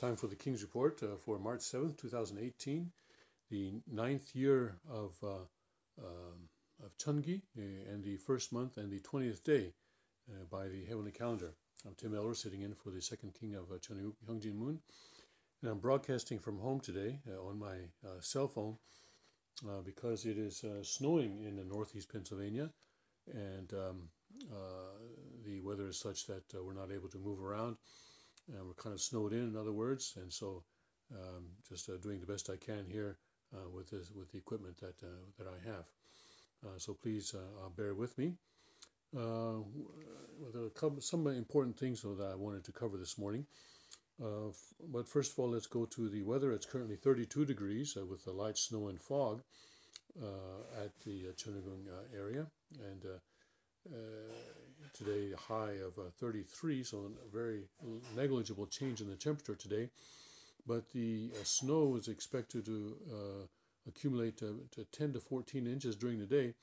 time for the King's Report for March 7th, 2018, the 9th year of Chungi, and the first month and the 20th day by the heavenly calendar. I'm Tim Eller, sitting in for the second king of Chungi, Hyung Moon, and I'm broadcasting from home today on my cell phone because it is snowing in northeast Pennsylvania, and the weather is such that we're not able to move around. We're kind of snowed in other words, and so just doing the best I can here with the equipment that I have. So please bear with me. Some important things though that I wanted to cover this morning. But first of all, let's go to the weather. It's currently 32 degrees with the light snow and fog at the Cheongguk area, and today a high of 33, so a very negligible change in the temperature today. But the snow is expected to accumulate to 10 to 14 inches during the day,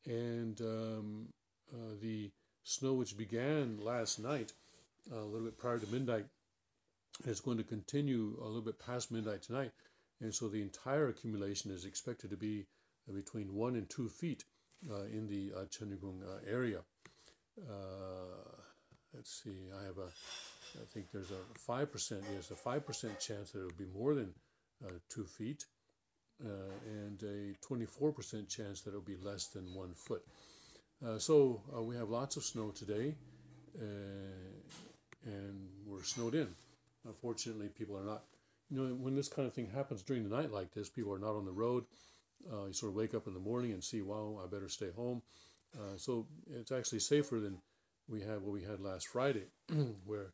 and the snow which began last night, a little bit prior to midnight, is going to continue a little bit past midnight tonight, and so the entire accumulation is expected to be between 1 and 2 feet in the Cheongguk area. Let's see, I think there's a 5%, yes, a 5% chance that it will be more than 2 feet, and a 24% chance that it will be less than 1 foot. So we have lots of snow today, and we're snowed in. Unfortunately, people are not, when this kind of thing happens during the night like this, people are not on the road. You sort of wake up in the morning and see, wow, I better stay home. So it's actually safer than what we had last Friday, where,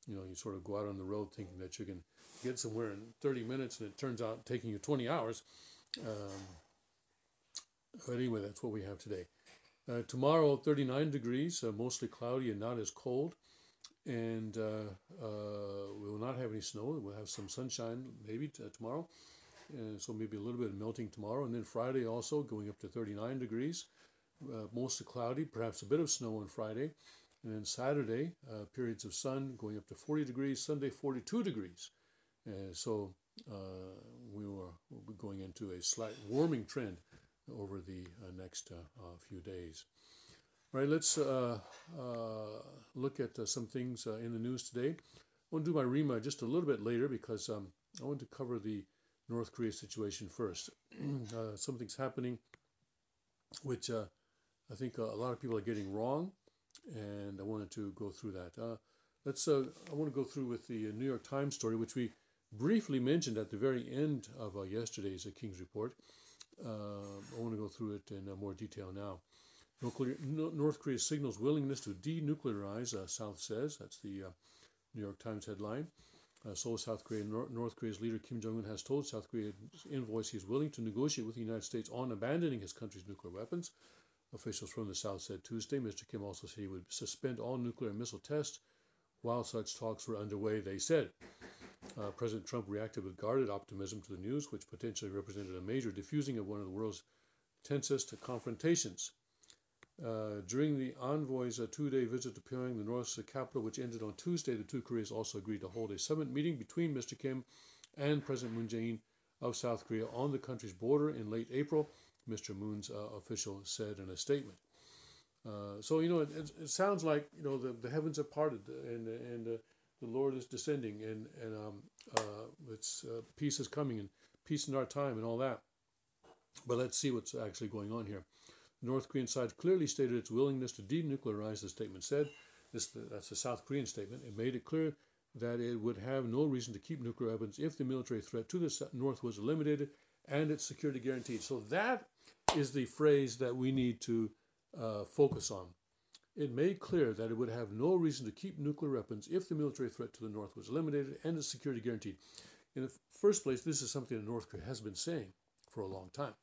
you sort of go out on the road thinking that you can get somewhere in 30 minutes, and it turns out taking you 20 hours. But anyway, that's what we have today. Tomorrow, 39 degrees, mostly cloudy and not as cold. And we will not have any snow. We'll have some sunshine maybe tomorrow. So maybe a little bit of melting tomorrow. And then Friday also going up to 39 degrees. Mostly cloudy, perhaps a bit of snow on Friday. And then Saturday, periods of sun going up to 40 degrees. Sunday, 42 degrees. So we'll be going into a slight warming trend over the next few days. All right, let's look at some things in the news today. I want to do my Rima just a little bit later because I want to cover the North Korea situation first. Something's happening which I think a lot of people are getting wrong, and I wanted to go through that. I want to go through with the New York Times story, which we briefly mentioned at the very end of yesterday's King's Report. I want to go through it in more detail now. North Korea signals willingness to denuclearize, South says. That's the New York Times headline. Seoul, South Korea. North Korea's leader Kim Jong-un has told South Korea's envoy he is willing to negotiate with the United States on abandoning his country's nuclear weapons. Officials from the South said Tuesday. Mr. Kim also said he would suspend all nuclear missile tests while such talks were underway, they said. President Trump reacted with guarded optimism to the news, which potentially represented a major diffusing of one of the world's tensest confrontations. During the envoy's two-day visit to Pyongyang, the North's capital, which ended on Tuesday, the two Koreas also agreed to hold a summit meeting between Mr. Kim and President Moon Jae-in of South Korea on the country's border in late April, Mr. Moon's official said in a statement. So, it sounds like, the heavens are parted and the Lord is descending, and it's peace is coming, and peace in our time and all that. But let's see what's actually going on here. The North Korean side clearly stated its willingness to denuclearize, the statement said. That's the South Korean statement. It made it clear that it would have no reason to keep nuclear weapons if the military threat to the North was eliminated and its security guaranteed. So that is the phrase that we need to focus on. It made clear that it would have no reason to keep nuclear weapons if the military threat to the North was eliminated and its security guaranteed. In the first place, this is something that North Korea has been saying for a long time,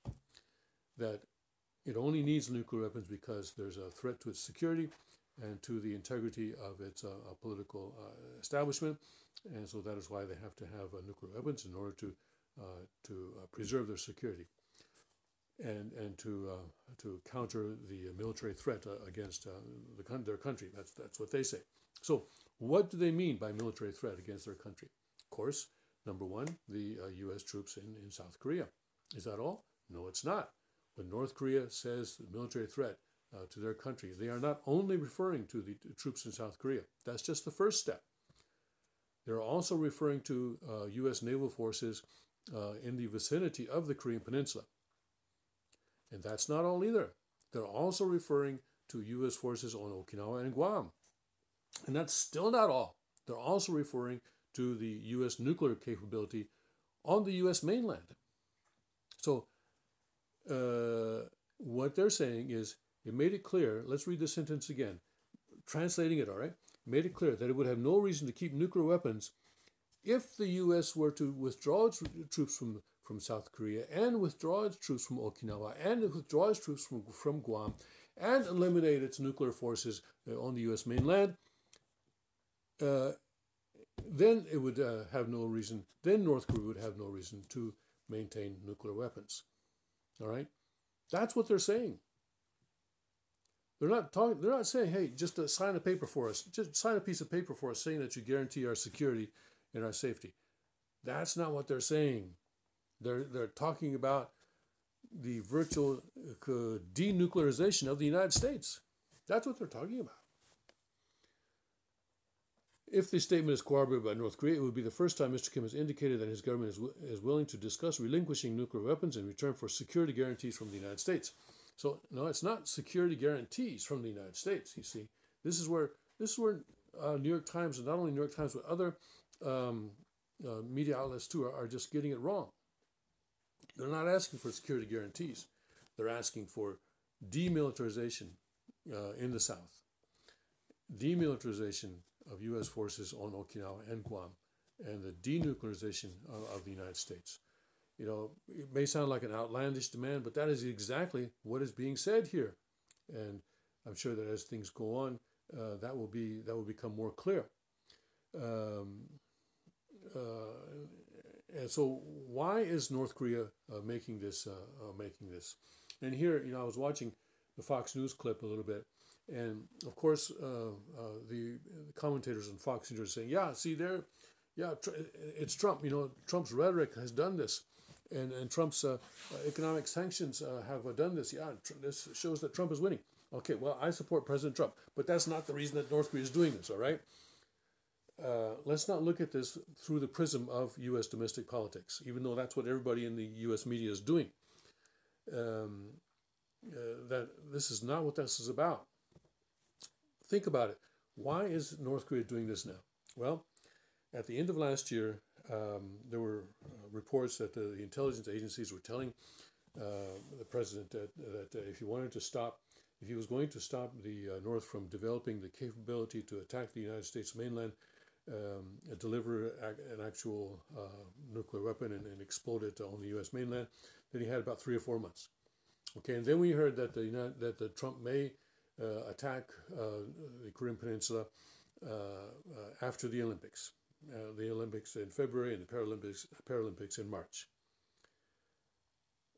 that it only needs nuclear weapons because there's a threat to its security and to the integrity of its political establishment, and so that is why they have to have nuclear weapons in order to preserve their security and to counter the military threat against their country. That's what they say. So what do they mean by military threat against their country? Of course, number one, the U.S. troops in South Korea. Is that all? No, it's not. When North Korea says the military threat to their country, they are not only referring to the troops in South Korea. That's just the first step. They're also referring to U.S. naval forces in the vicinity of the Korean Peninsula. And that's not all either. They're also referring to U.S. forces on Okinawa and Guam. And that's still not all. They're also referring to the U.S. nuclear capability on the U.S. mainland. So what they're saying is, it made it clear, let's read the sentence again, translating it, all right? Made it clear that it would have no reason to keep nuclear weapons if the U.S. were to withdraw its troops from South Korea and withdraw its troops from Okinawa and withdraw its troops from Guam and eliminate its nuclear forces on the U.S. mainland, then it would have no reason, then North Korea would have no reason to maintain nuclear weapons. All right? That's what they're saying. They're not saying, hey, just sign a paper for us. Just sign a piece of paper for us saying that you guarantee our security and our safety. That's not what they're saying. They're talking about the virtual denuclearization of the United States. That's what they're talking about. If the statement is corroborated by North Korea, it would be the first time Mr. Kim has indicated that his government is willing to discuss relinquishing nuclear weapons in return for security guarantees from the United States. So, no, it's not security guarantees from the United States, you see. This is where New York Times, and not only New York Times, but other media outlets too, are just getting it wrong. They're not asking for security guarantees. They're asking for demilitarization in the South. Demilitarization of U.S. forces on Okinawa and Guam, and the denuclearization of the United States. You know, it may sound like an outlandish demand, but that is exactly what is being said here. And I'm sure that as things go on, that will become more clear. And so, why is North Korea making this? And here, you know, I was watching the Fox News clip a little bit, and of course, the commentators on Fox News are saying, "Yeah, see there, yeah, it's Trump. You know, Trump's rhetoric has done this, and Trump's economic sanctions have done this. Yeah, this shows that Trump is winning." Okay, well, I support President Trump, but that's not the reason that North Korea is doing this. All right. Let's not look at this through the prism of U.S. domestic politics, even though that's what everybody in the U.S. media is doing. That this is not what this is about. Think about it. Why is North Korea doing this now? Well, at the end of last year, there were reports that the intelligence agencies were telling the president that if he wanted to stop, if he was going to stop the North from developing the capability to attack the United States mainland, deliver an actual nuclear weapon and explode it on the U.S. mainland, then he had about 3 or 4 months. Okay, and then we heard that that Trump may attack the Korean Peninsula after the Olympics. The Olympics in February and the Paralympics in March.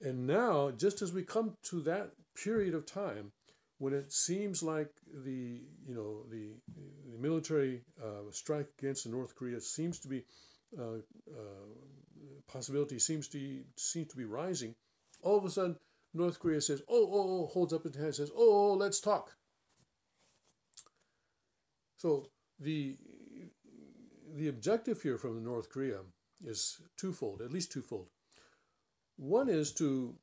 And now, just as we come to that period of time, when it seems like the military strike against North Korea seems to be possibility seems to be rising, all of a sudden North Korea says, oh, holds up its hand and says, oh, let's talk. So the objective here from the North Korea is twofold, at least twofold. One is to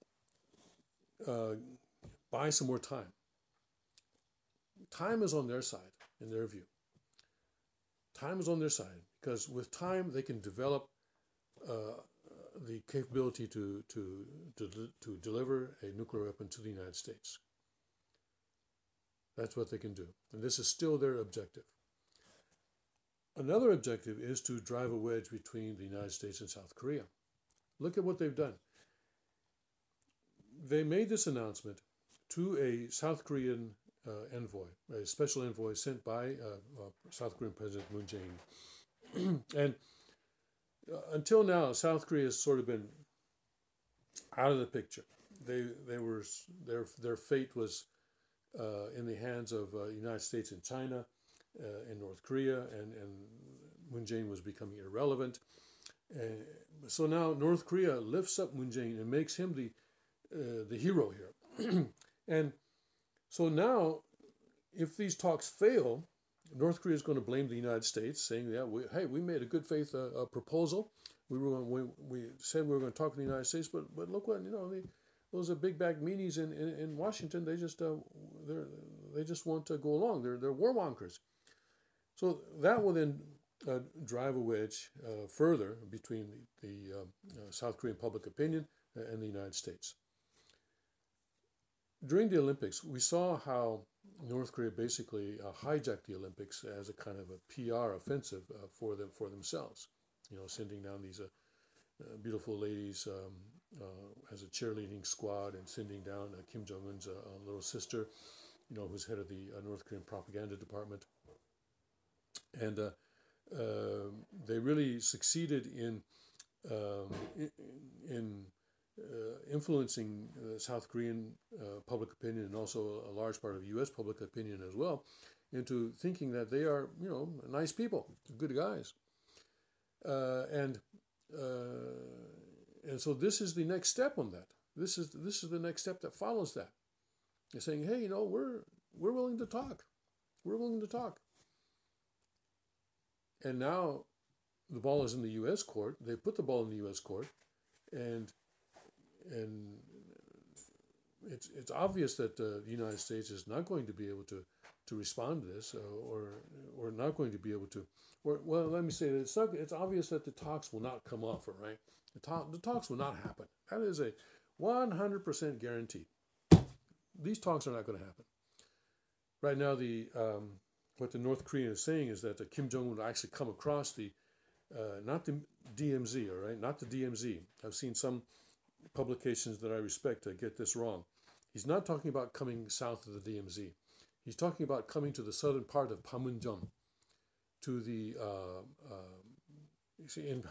buy some more time. Time is on their side, in their view. Time is on their side because with time they can develop the capability to deliver a nuclear weapon to the United States. That's what they can do, and this is still their objective. Another objective is to drive a wedge between the United States and South Korea. Look at what they've done. They made this announcement to a South Korean envoy, a special envoy sent by South Korean President Moon Jae-in. And until now, South Korea has sort of been out of the picture. Their fate was in the hands of United States and China, and North Korea, and Moon Jae-in was becoming irrelevant. So now North Korea lifts up Moon Jae-in and makes him the hero here. And so now, if these talks fail, North Korea is going to blame the United States, saying, "Yeah, we made a good faith proposal. We said we were going to talk to the United States, but look what those are big bag meanies in Washington. They just want to go along. They're warmongers." So that will then drive a wedge further between the South Korean public opinion and the United States. During the Olympics, we saw how North Korea basically hijacked the Olympics as a kind of a PR offensive for themselves. Sending down these beautiful ladies as a cheerleading squad, and sending down Kim Jong-un's little sister, who's head of the North Korean propaganda department. And they really succeeded in influencing South Korean public opinion, and also a large part of U.S. public opinion as well, into thinking that they are, nice people, good guys. And so this is the next step on that. This is the next step that follows that. They're saying, hey, we're willing to talk. We're willing to talk. And now the ball is in the U.S. court. They put the ball in the U.S. court, and it's obvious that the United States is not going to be able to respond to this, or not going to be able to. Well, let me say that it's obvious that the talks will not come off. Right, the talks will not happen. That is a 100% guarantee. These talks are not going to happen. Right now, what the North Korean is saying is that Kim Jong-un will actually come across not the DMZ, all right, not the DMZ. I've seen some publications that I respect to get this wrong. He's not talking about coming south of the DMZ. He's talking about coming to the southern part of Panmunjom, to the you see, in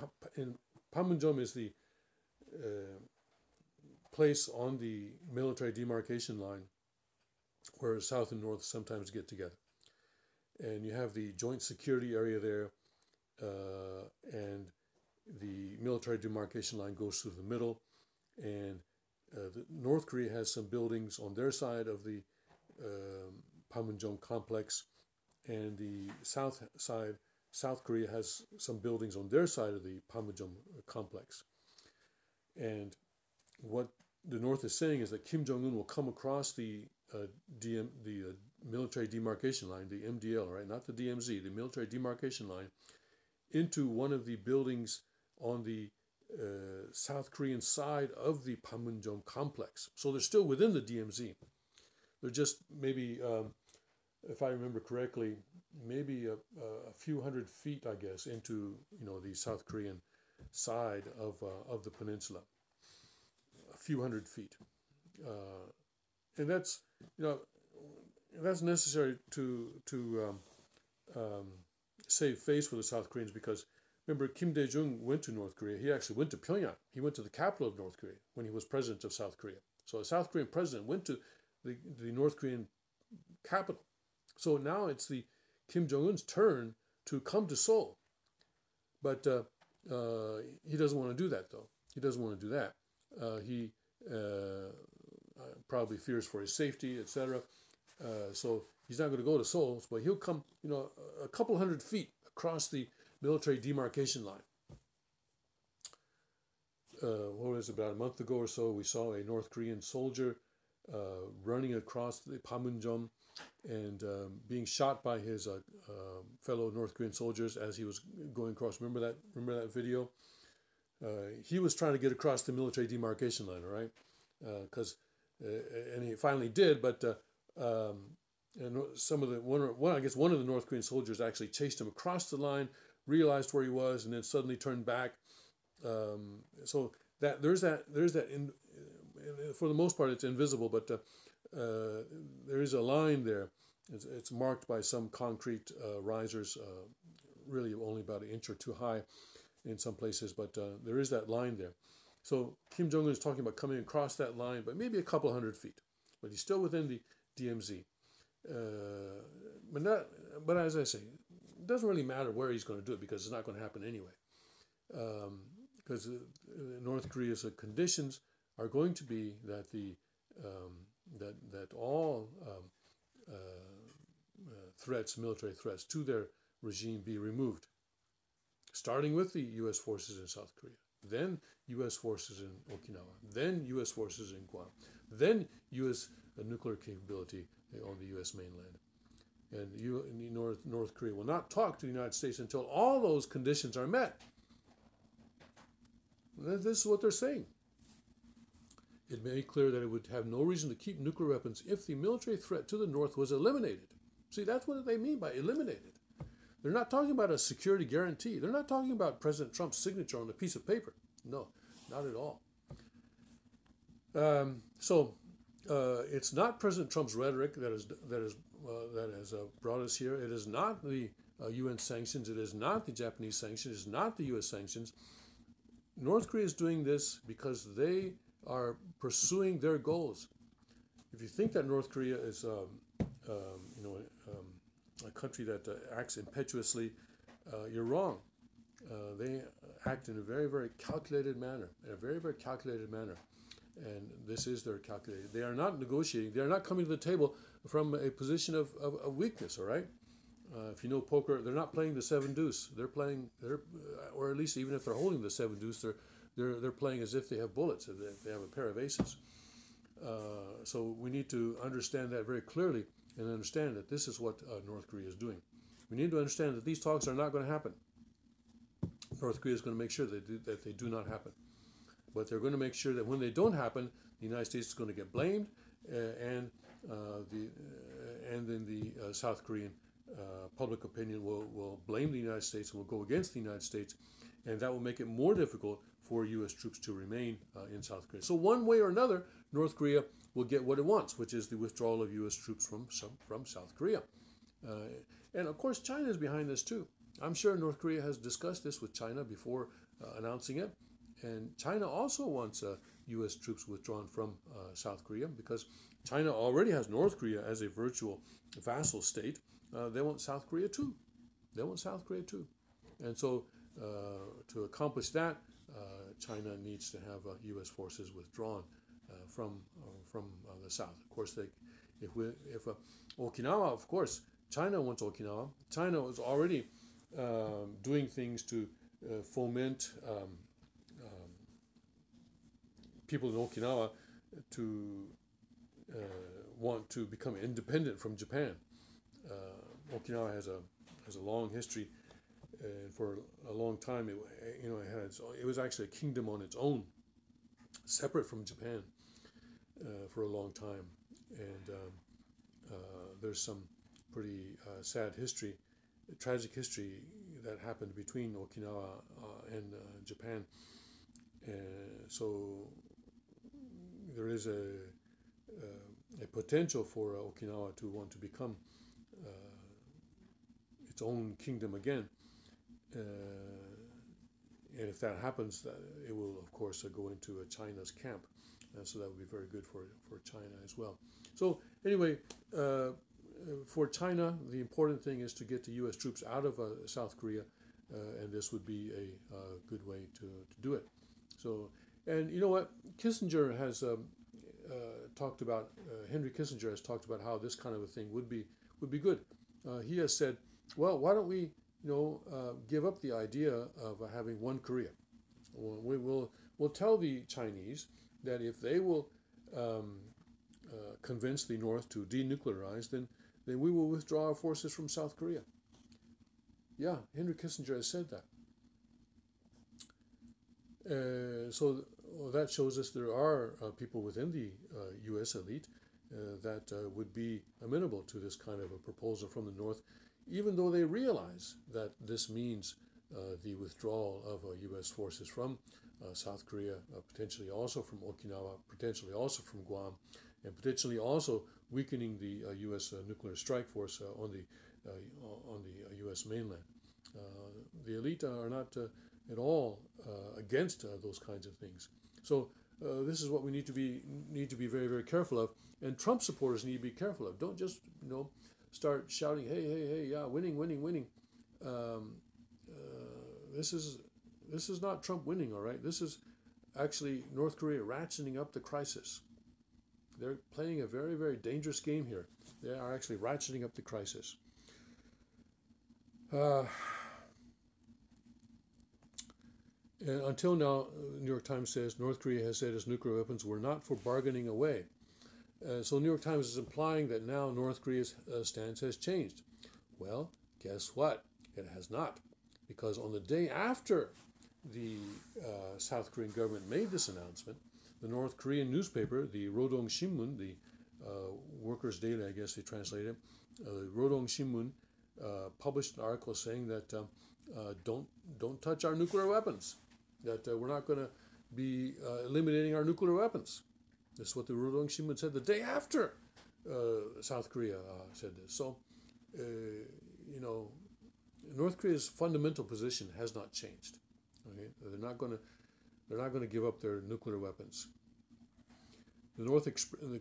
Panmunjom is the place on the military demarcation line where South and North sometimes get together. And you have the joint security area there, and the military demarcation line goes through the middle, and North Korea has some buildings on their side of the Panmunjom complex, and the south side, South Korea has some buildings on their side of the Panmunjom complex. And what the North is saying is that Kim Jong-un will come across the military demarcation line, the MDL, right? Not the DMZ, the military demarcation line, into one of the buildings on the South Korean side of the Panmunjom complex. So they're still within the DMZ. They're just maybe, if I remember correctly, maybe a few hundred feet, I guess, into the South Korean side of the peninsula. A few hundred feet, and that's that's necessary to save face for the South Koreans, because remember, Kim Dae-jung went to North Korea. He actually went to Pyongyang. He went to the capital of North Korea when he was president of South Korea. So a South Korean president went to the North Korean capital. So now it's the Kim Jong-un's turn to come to Seoul. But he doesn't want to do that, though. He doesn't want to do that. He probably fears for his safety, etc. So he's not going to go to Seoul, but he'll come, a couple hundred feet across the military demarcation line. What was it, about a month ago or so, we saw a North Korean soldier running across the Panmunjom and being shot by his fellow North Korean soldiers as he was going across. Remember that video? He was trying to get across the military demarcation line, all right? And he finally did, but and some of I guess one of the North Korean soldiers actually chased him across the line, realized where he was, and then suddenly turned back. So that there's that for the most part it's invisible, but there is a line there. It's marked by some concrete risers, really only about an inch or two high in some places, but there is that line there. So Kim Jong-un is talking about coming across that line, but maybe a couple hundred feet, but he's still within the DMZ. But as I say, doesn't really matter where he's going to do it because it's not going to happen anyway. Because North Korea's conditions are going to be that that all threats, military threats to their regime be removed, starting with the U.S. forces in South Korea, then U.S. forces in Okinawa, then U.S. forces in Guam, then U.S. Nuclear capability on the U.S. mainland. And North Korea will not talk to the United States until all those conditions are met. This is what they're saying. It made it clear that it would have no reason to keep nuclear weapons if the military threat to the North was eliminated. See, that's what they mean by eliminated. They're not talking about a security guarantee. They're not talking about President Trump's signature on a piece of paper. No, not at all. It's not President Trump's rhetoric that has brought us here. It is not the UN sanctions. It is not the Japanese sanctions. It is not the U.S. sanctions. North Korea is doing this because they are pursuing their goals. If you think that North Korea is, a country that acts impetuously, you're wrong. They act in a very, very calculated manner, and this is their calculated. They are not negotiating. They are not coming to the table from a position of weakness. All right. If you know poker, they're not playing the 7-deuce. Or at least even if they're holding the 7-deuce, they're playing as if they have bullets, as if they have a pair of aces. So we need to understand that very clearly and understand that this is what North Korea is doing. We need to understand that these talks are not going to happen. North Korea is going to make sure that they do not happen. But they're going to make sure that when they don't happen, the United States is going to get blamed, and then the South Korean public opinion will blame the United States and will go against the United States, and that will make it more difficult for U.S. troops to remain in South Korea. So one way or another, North Korea will get what it wants, which is the withdrawal of U.S. troops from South Korea. And of course, China is behind this too. I'm sure North Korea has discussed this with China before announcing it. And China also wants U.S. troops withdrawn from South Korea because China already has North Korea as a virtual vassal state. They want South Korea too. And so to accomplish that, China needs to have U.S. forces withdrawn from the South. Of course, if Okinawa, of course, China wants Okinawa. China is already doing things to foment people in Okinawa to want to become independent from Japan. Okinawa has a long history, and for a long time, it was actually a kingdom on its own, separate from Japan, for a long time. And there's some pretty sad history, tragic history that happened between Okinawa and Japan. So there is a potential for Okinawa to want to become its own kingdom again. And if that happens, it will, of course, go into China's camp. So that would be very good for China as well. So anyway, for China, the important thing is to get the U.S. troops out of South Korea, and this would be a good way to do it. So, and you know what? Kissinger has talked about, Henry Kissinger has talked about how this kind of a thing would be good. He has said, well, why don't we, give up the idea of having one Korea? We'll tell the Chinese that if they will convince the North to denuclearize, then we will withdraw our forces from South Korea. Yeah, Henry Kissinger has said that. So that shows us there are people within the U.S. elite that would be amenable to this kind of a proposal from the North, even though they realize that this means the withdrawal of U.S. forces from South Korea, potentially also from Okinawa, potentially also from Guam, and potentially also weakening the U.S. nuclear strike force on the U.S. mainland. The elite are not at all against those kinds of things. So this is what we need to be very, very careful of, and Trump supporters need to be careful of. Don't just start shouting, hey, yeah, winning. Um, this is not Trump winning, all right. This is actually North Korea ratcheting up the crisis. They're playing a very, very dangerous game here. They are actually ratcheting up the crisis. Uh, and until now, the New York Times says North Korea has said its nuclear weapons were not for bargaining away. So New York Times is implying that now North Korea's stance has changed. Well, guess what? It has not. Because on the day after the South Korean government made this announcement, the North Korean newspaper, the Rodong Sinmun, the Workers' Daily, I guess they translate it, Rodong Sinmun published an article saying that don't touch our nuclear weapons, that we're not going to be eliminating our nuclear weapons. This is what the Rodong Sinmun said the day after South Korea said this. So, North Korea's fundamental position has not changed. Okay? They're not going to give up their nuclear weapons.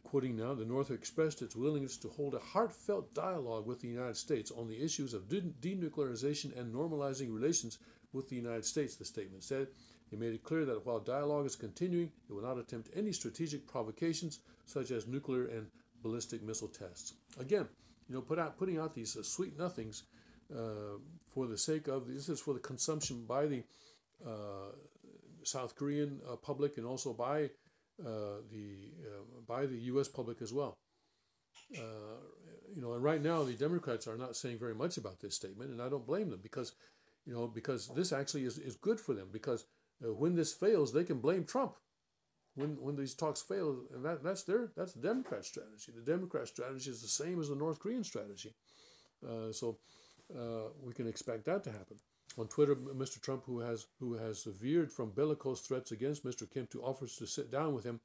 Quoting now, the North expressed its willingness to hold a heartfelt dialogue with the United States on the issues of denuclearization and normalizing relations with the United States, the statement said. It made it clear that while dialogue is continuing, it will not attempt any strategic provocations such as nuclear and ballistic missile tests. Again, putting out these sweet nothings for the sake of, this is for the consumption by the South Korean public and also by the U.S. public as well. And right now the Democrats are not saying very much about this statement, and I don't blame them because this actually is good for them, because when this fails, they can blame Trump. When these talks fail, and that's the Democrat strategy. The Democrat strategy is the same as the North Korean strategy. So we can expect that to happen. On Twitter, Mr. Trump, who has veered from bellicose threats against Mr. Kim to offers to sit down with him,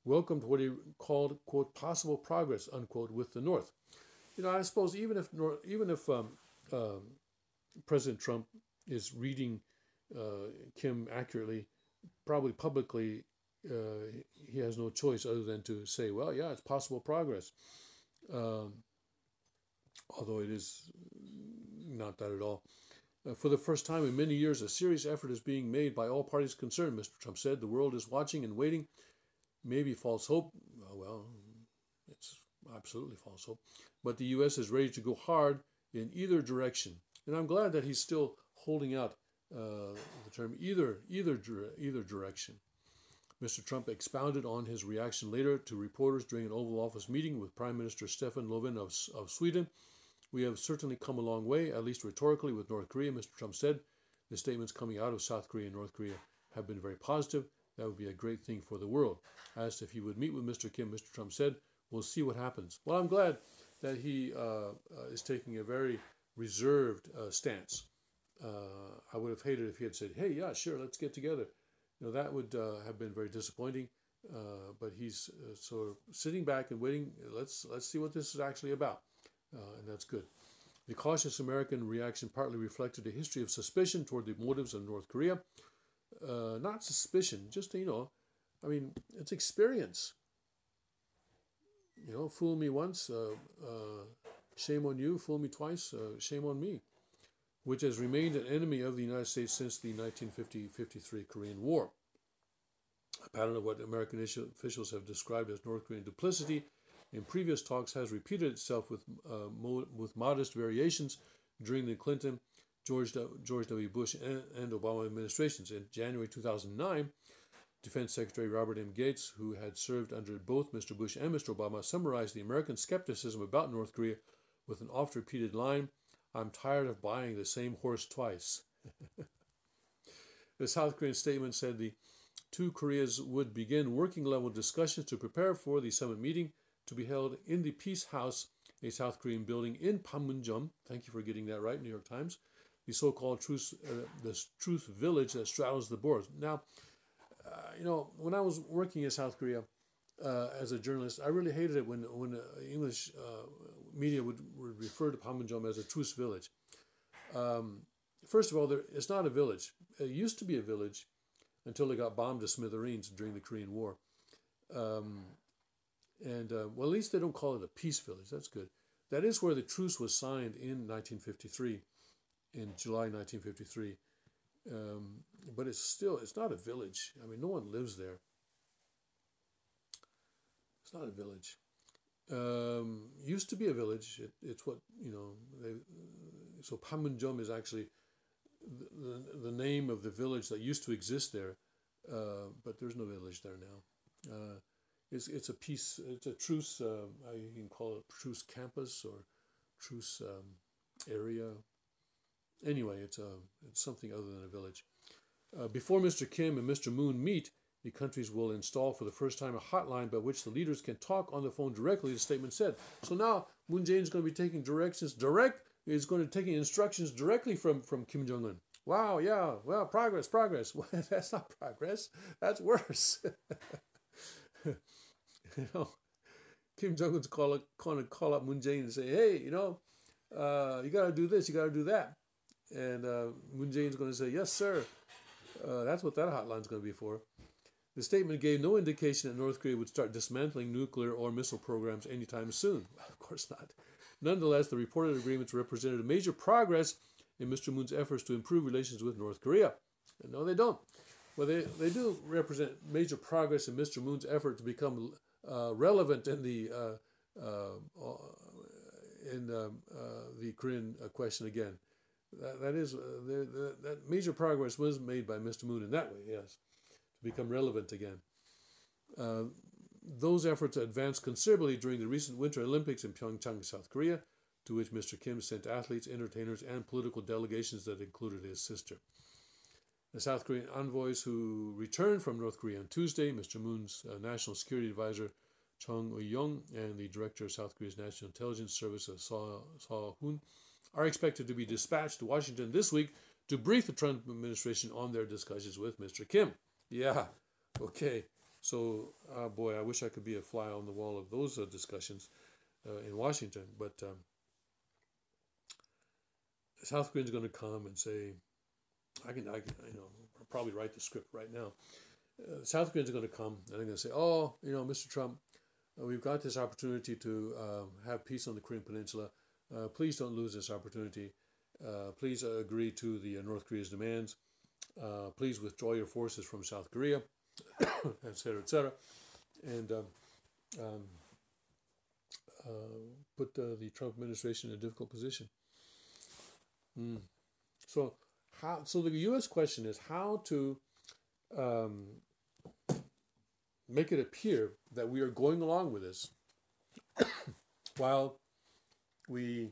welcomed what he called, quote, possible progress, unquote, with the North. I suppose even if President Trump is reading Kim accurately, probably publicly, he has no choice other than to say, well, yeah, it's possible progress. Although it is not that at all. For the first time in many years, a serious effort is being made by all parties concerned, Mr. Trump said. The world is watching and waiting. Maybe false hope. Well, it's absolutely false hope. But the U.S. is ready to go hard in either direction. And I'm glad that he's still holding out the term either direction. Mr. Trump expounded on his reaction later to reporters during an Oval Office meeting with Prime Minister Stefan Löfven of Sweden. We have certainly come a long way, at least rhetorically, with North Korea, Mr. Trump said. The statements coming out of South Korea and North Korea have been very positive. That would be a great thing for the world. Asked if he would meet with Mr. Kim, Mr. Trump said, we'll see what happens. Well, I'm glad that he is taking a very reserved stance. I would have hated if he had said, hey, yeah, sure, let's get together. That would have been very disappointing. But he's sort of sitting back and waiting. Let's see what this is actually about. And that's good. The cautious American reaction partly reflected a history of suspicion toward the motives of North Korea. Not suspicion, just, it's experience. Fool me once, shame on you. Fool me twice, shame on me. Which has remained an enemy of the United States since the 1950-53 Korean War. A pattern of what American officials have described as North Korean duplicity in previous talks has repeated itself with modest variations during the Clinton, George W. Bush, and Obama administrations. In January 2009, Defense Secretary Robert M. Gates, who had served under both Mr. Bush and Mr. Obama, summarized the American skepticism about North Korea with an oft-repeated line, I'm tired of buying the same horse twice. The South Korean statement said the two Koreas would begin working-level discussions to prepare for the summit meeting to be held in the Peace House, a South Korean building in Panmunjom. Thank you for getting that right, New York Times. The so-called Truth Village that straddles the borders. Now, when I was working in South Korea as a journalist, I really hated it when English media would refer to Panmunjom as a truce village. First of all, it's not a village. It used to be a village until it got bombed to smithereens during the Korean War. Well, at least they don't call it a peace village. That's good. That is where the truce was signed in 1953. in July 1953. But it's not a village. I mean, no one lives there. It's not a village. Used to be a village. It's what, so Panmunjom is actually the name of the village that used to exist there, but there's no village there now. It's a peace. It's a truce. You can call it truce campus or truce area. Anyway, it's something other than a village. Before Mr. Kim and Mr. Moon meet, the countries will install for the first time a hotline by which the leaders can talk on the phone directly, the statement said. So now Moon Jae-in is going to be taking is going to taking instructions directly from Kim Jong-un. Wow, yeah, well, progress. Well, that's not progress. That's worse. Kim Jong-un's going to call up Moon Jae-in and say, hey, you got to do this, you got to do that. And Moon Jae-in's going to say, yes, sir. That's what that hotline's going to be for. The statement gave no indication that North Korea would start dismantling nuclear or missile programs anytime soon. Of course not. Nonetheless, the reported agreements represented a major progress in Mr. Moon's efforts to improve relations with North Korea. And no, they don't. Well, they do represent major progress in Mr. Moon's effort to become relevant in the Korean question again. That major progress was made by Mr. Moon in that way, yes, to become relevant again. Those efforts advanced considerably during the recent Winter Olympics in Pyeongchang, South Korea, to which Mr. Kim sent athletes, entertainers, and political delegations that included his sister. The South Korean envoys who returned from North Korea on Tuesday, Mr. Moon's National Security Advisor Chung Eui-young and the Director of South Korea's National Intelligence Service Seo-hun, are expected to be dispatched to Washington this week to brief the Trump administration on their discussions with Mr. Kim. Yeah, okay. So, boy, I wish I could be a fly on the wall of those discussions in Washington. But South Koreans are going to come and say, I can probably write the script right now. South Koreans are going to come and they're going to say, oh, Mr. Trump, we've got this opportunity to have peace on the Korean Peninsula. Please don't lose this opportunity. Please agree to the North Korea's demands. Please withdraw your forces from South Korea, etc., and put the Trump administration in a difficult position. So the U.S. question is how to make it appear that we are going along with this while we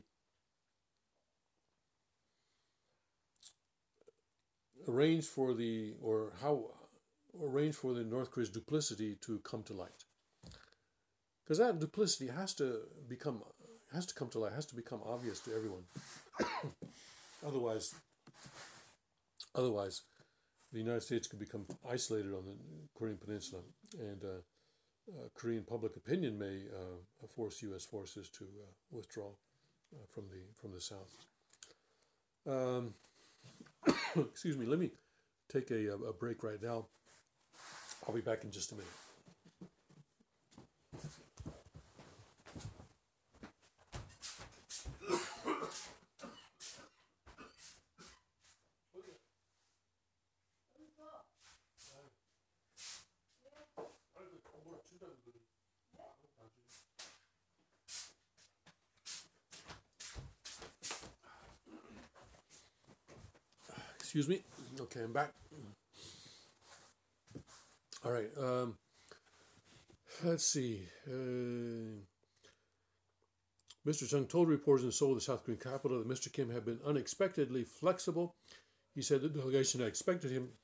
arrange for the North Korea's duplicity to come to light. Because that duplicity has to come to light, has to become obvious to everyone. Otherwise, the United States could become isolated on the Korean Peninsula, and Korean public opinion may force U.S. forces to withdraw from the south. Excuse me. Let me take a break right now. I'll be back in just a minute. Excuse me. Okay, I'm back. All right. Let's see. Mr. Chung told reporters in Seoul, the South Korean capital, that Mr. Kim had been unexpectedly flexible. He said the delegation had expected him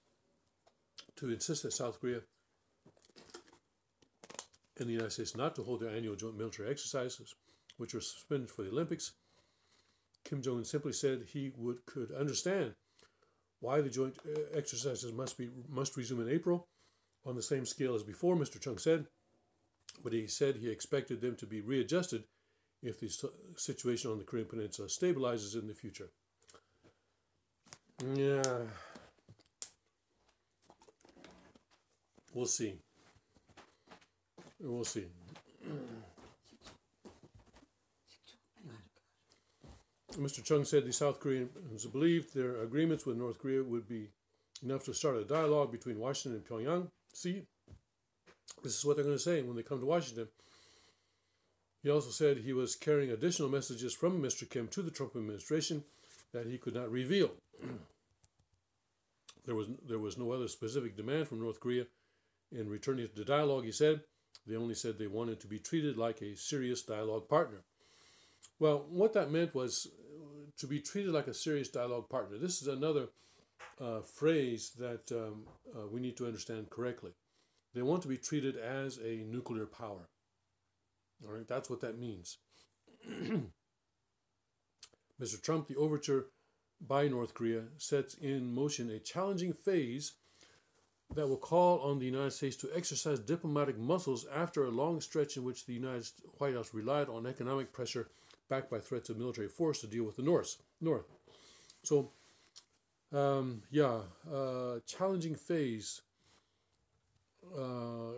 to insist that South Korea and the United States not to hold their annual joint military exercises, which were suspended for the Olympics. Kim Jong-un simply said he could understand why the joint exercises must resume in April on the same scale as before, Mr. Chung said, but he said he expected them to be readjusted if the situation on the Korean Peninsula stabilizes in the future. Yeah. We'll see. Mr. Chung said the South Koreans believed their agreements with North Korea would be enough to start a dialogue between Washington and Pyongyang. See, this is what they're going to say when they come to Washington. He also said he was carrying additional messages from Mr. Kim to the Trump administration that he could not reveal. There was no other specific demand from North Korea in returning to the dialogue, he said. They only said they wanted to be treated like a serious dialogue partner. Well, what that meant was to be treated like a serious dialogue partner. This is another phrase that we need to understand correctly. They want to be treated as a nuclear power. All right, that's what that means. Mr. Trump, the overture by North Korea sets in motion a challenging phase that will call on the United States to exercise diplomatic muscles after a long stretch in which the White House relied on economic pressure backed by threats of military force to deal with the North. So, challenging phase.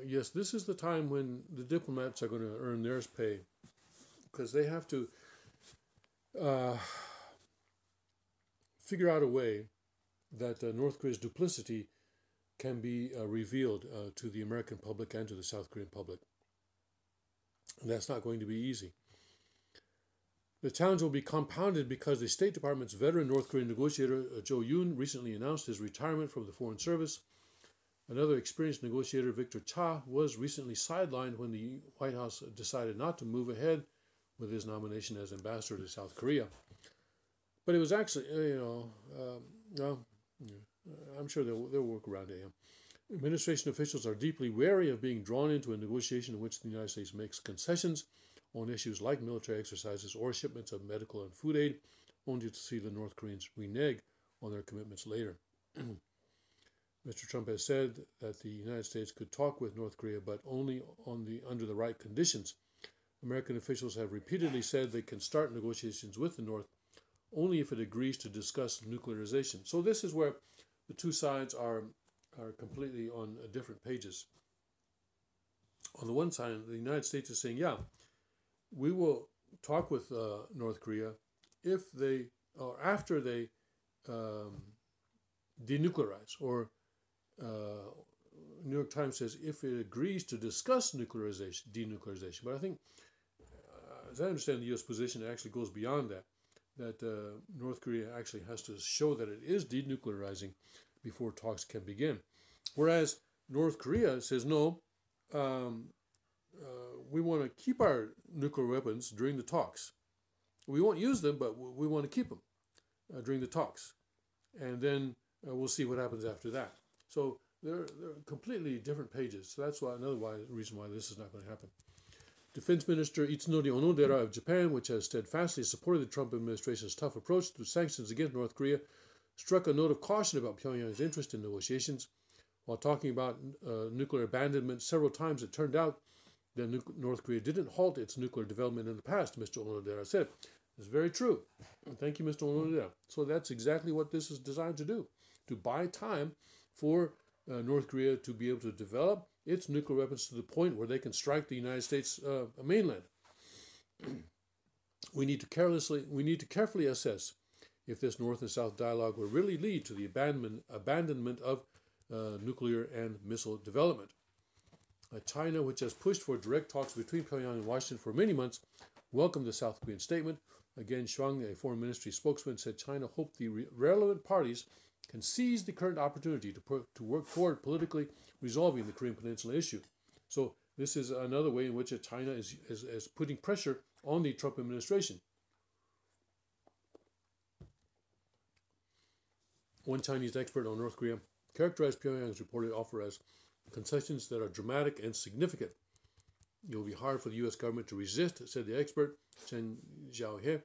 Yes, this is the time when the diplomats are going to earn their pay, because they have to figure out a way that North Korea's duplicity can be revealed to the American public and to the South Korean public. And that's not going to be easy. The challenge will be compounded because the State Department's veteran North Korean negotiator, Jo Yoon, recently announced his retirement from the Foreign Service. Another experienced negotiator, Victor Cha, was recently sidelined when the White House decided not to move ahead with his nomination as ambassador to South Korea. But it was actually, I'm sure they'll work around it. Administration officials are deeply wary of being drawn into a negotiation in which the United States makes concessions on issues like military exercises or shipments of medical and food aid, only to see the North Koreans renege on their commitments later. Mr. Trump has said that the United States could talk with North Korea, but only under the right conditions. American officials have repeatedly said they can start negotiations with the North only if it agrees to discuss nuclearization. So this is where the two sides are completely on different pages. On the one side, the United States is saying, yeah, we will talk with North Korea if they, or after they denuclearize, or New York Times says if it agrees to discuss denuclearization. But I think, as I understand the U.S. position, it actually goes beyond that, North Korea actually has to show that it is denuclearizing before talks can begin. Whereas North Korea says, no, we want to keep our nuclear weapons during the talks. We won't use them, but we want to keep them during the talks. And then we'll see what happens after that. So they're completely different pages. So that's another reason why this is not going to happen. Defense Minister Itsunori Onodera of Japan, which has steadfastly supported the Trump administration's tough approach to sanctions against North Korea, struck a note of caution about Pyongyang's interest in negotiations. While talking about nuclear abandonment several times, it turned out that North Korea didn't halt its nuclear development in the past, Mr. Onodera said. It's very true. Thank you, Mr. Onodera. So that's exactly what this is designed to do, to buy time for North Korea to be able to develop its nuclear weapons to the point where they can strike the United States mainland. We need to carefully assess if this North and South dialogue will really lead to the abandonment of nuclear and missile development. China, which has pushed for direct talks between Pyongyang and Washington for many months, welcomed the South Korean statement. Again, Hyung, a foreign ministry spokesman, said China hoped the relevant parties can seize the current opportunity to work toward politically resolving the Korean Peninsula issue. So this is another way in which China is putting pressure on the Trump administration. One Chinese expert on North Korea characterized Pyongyang's reported offer as concessions that are dramatic and significant. It will be hard for the U.S. government to resist, said the expert, Chen Xiaohe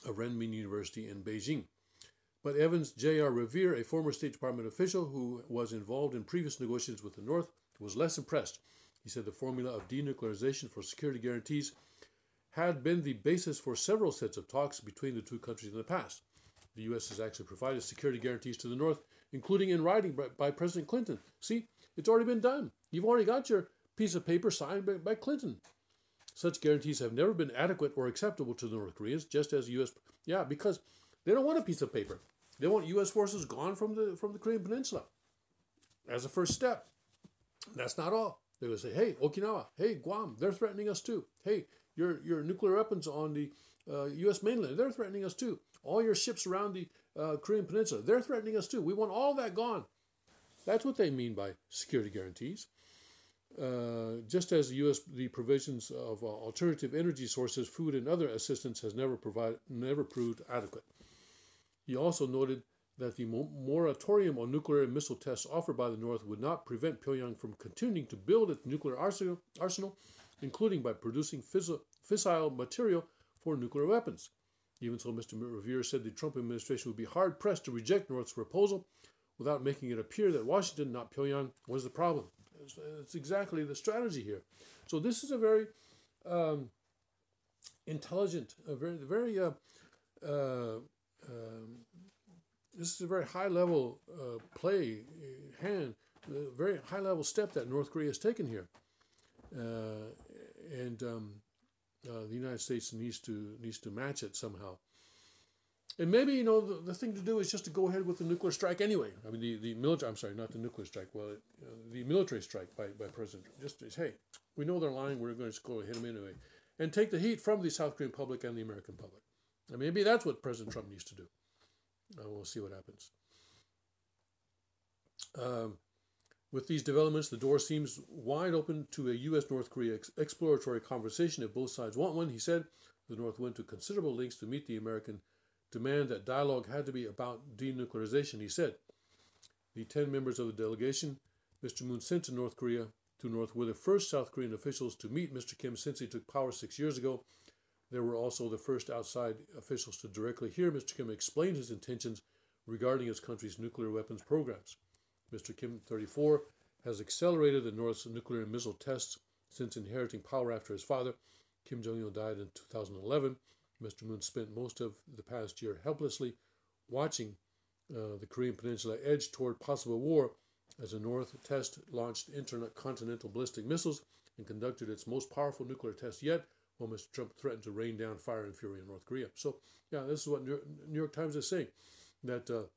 of Renmin University in Beijing. But Evans J.R. Revere, a former State Department official who was involved in previous negotiations with the North, was less impressed. He said the formula of denuclearization for security guarantees had been the basis for several sets of talks between the two countries in the past. The U.S. has actually provided security guarantees to the North, including in writing by President Clinton. See, it's already been done. You've already got your piece of paper signed by Clinton. Such guarantees have never been adequate or acceptable to the North Koreans, just as U.S. Yeah, because they don't want a piece of paper. They want U.S. forces gone from the Korean Peninsula as a first step. That's not all. They would say, hey, Okinawa, hey, Guam, they're threatening us too. Hey, your nuclear weapons on the U.S. mainland, they're threatening us too. All your ships around the Korean Peninsula, they're threatening us too. We want all that gone. That's what they mean by security guarantees. Just as the provisions of alternative energy sources, food, and other assistance has never proved adequate. He also noted that the moratorium on nuclear and missile tests offered by the North would not prevent Pyongyang from continuing to build its nuclear arsenal, including by producing fissile material for nuclear weapons. Even so, Mr. Revere said the Trump administration would be hard-pressed to reject North's proposal without making it appear that Washington, not Pyongyang, was the problem. It's exactly the strategy here. So this is a very intelligent, this is a very high-level very high-level step that North Korea has taken here, and the United States needs to match it somehow. And maybe, the thing to do is just to go ahead with the nuclear strike anyway. I mean, the military, I'm sorry, not the nuclear strike, the military strike by President Trump. Just, hey, we know they're lying, we're going to just go hit them anyway. And take the heat from the South Korean public and the American public. And maybe that's what President Trump needs to do. We'll see what happens. With these developments, the door seems wide open to a U.S.-North Korea exploratory conversation if both sides want one. He said the North went to considerable lengths to meet the American demand that dialogue had to be about denuclearization. He said the 10 members of the delegation Mr. Moon sent to North were the first South Korean officials to meet Mr. Kim since he took power 6 years ago. They were also the first outside officials to directly hear Mr. Kim explain his intentions regarding his country's nuclear weapons programs. Mr. Kim, 34, has accelerated the North's nuclear and missile tests since inheriting power after his father. Kim Jong-il died in 2011. Mr. Moon spent most of the past year helplessly watching the Korean Peninsula edge toward possible war as the North launched intercontinental ballistic missiles and conducted its most powerful nuclear test yet, while Mr. Trump threatened to rain down fire and fury on North Korea. So, yeah, this is what New York Times is saying, that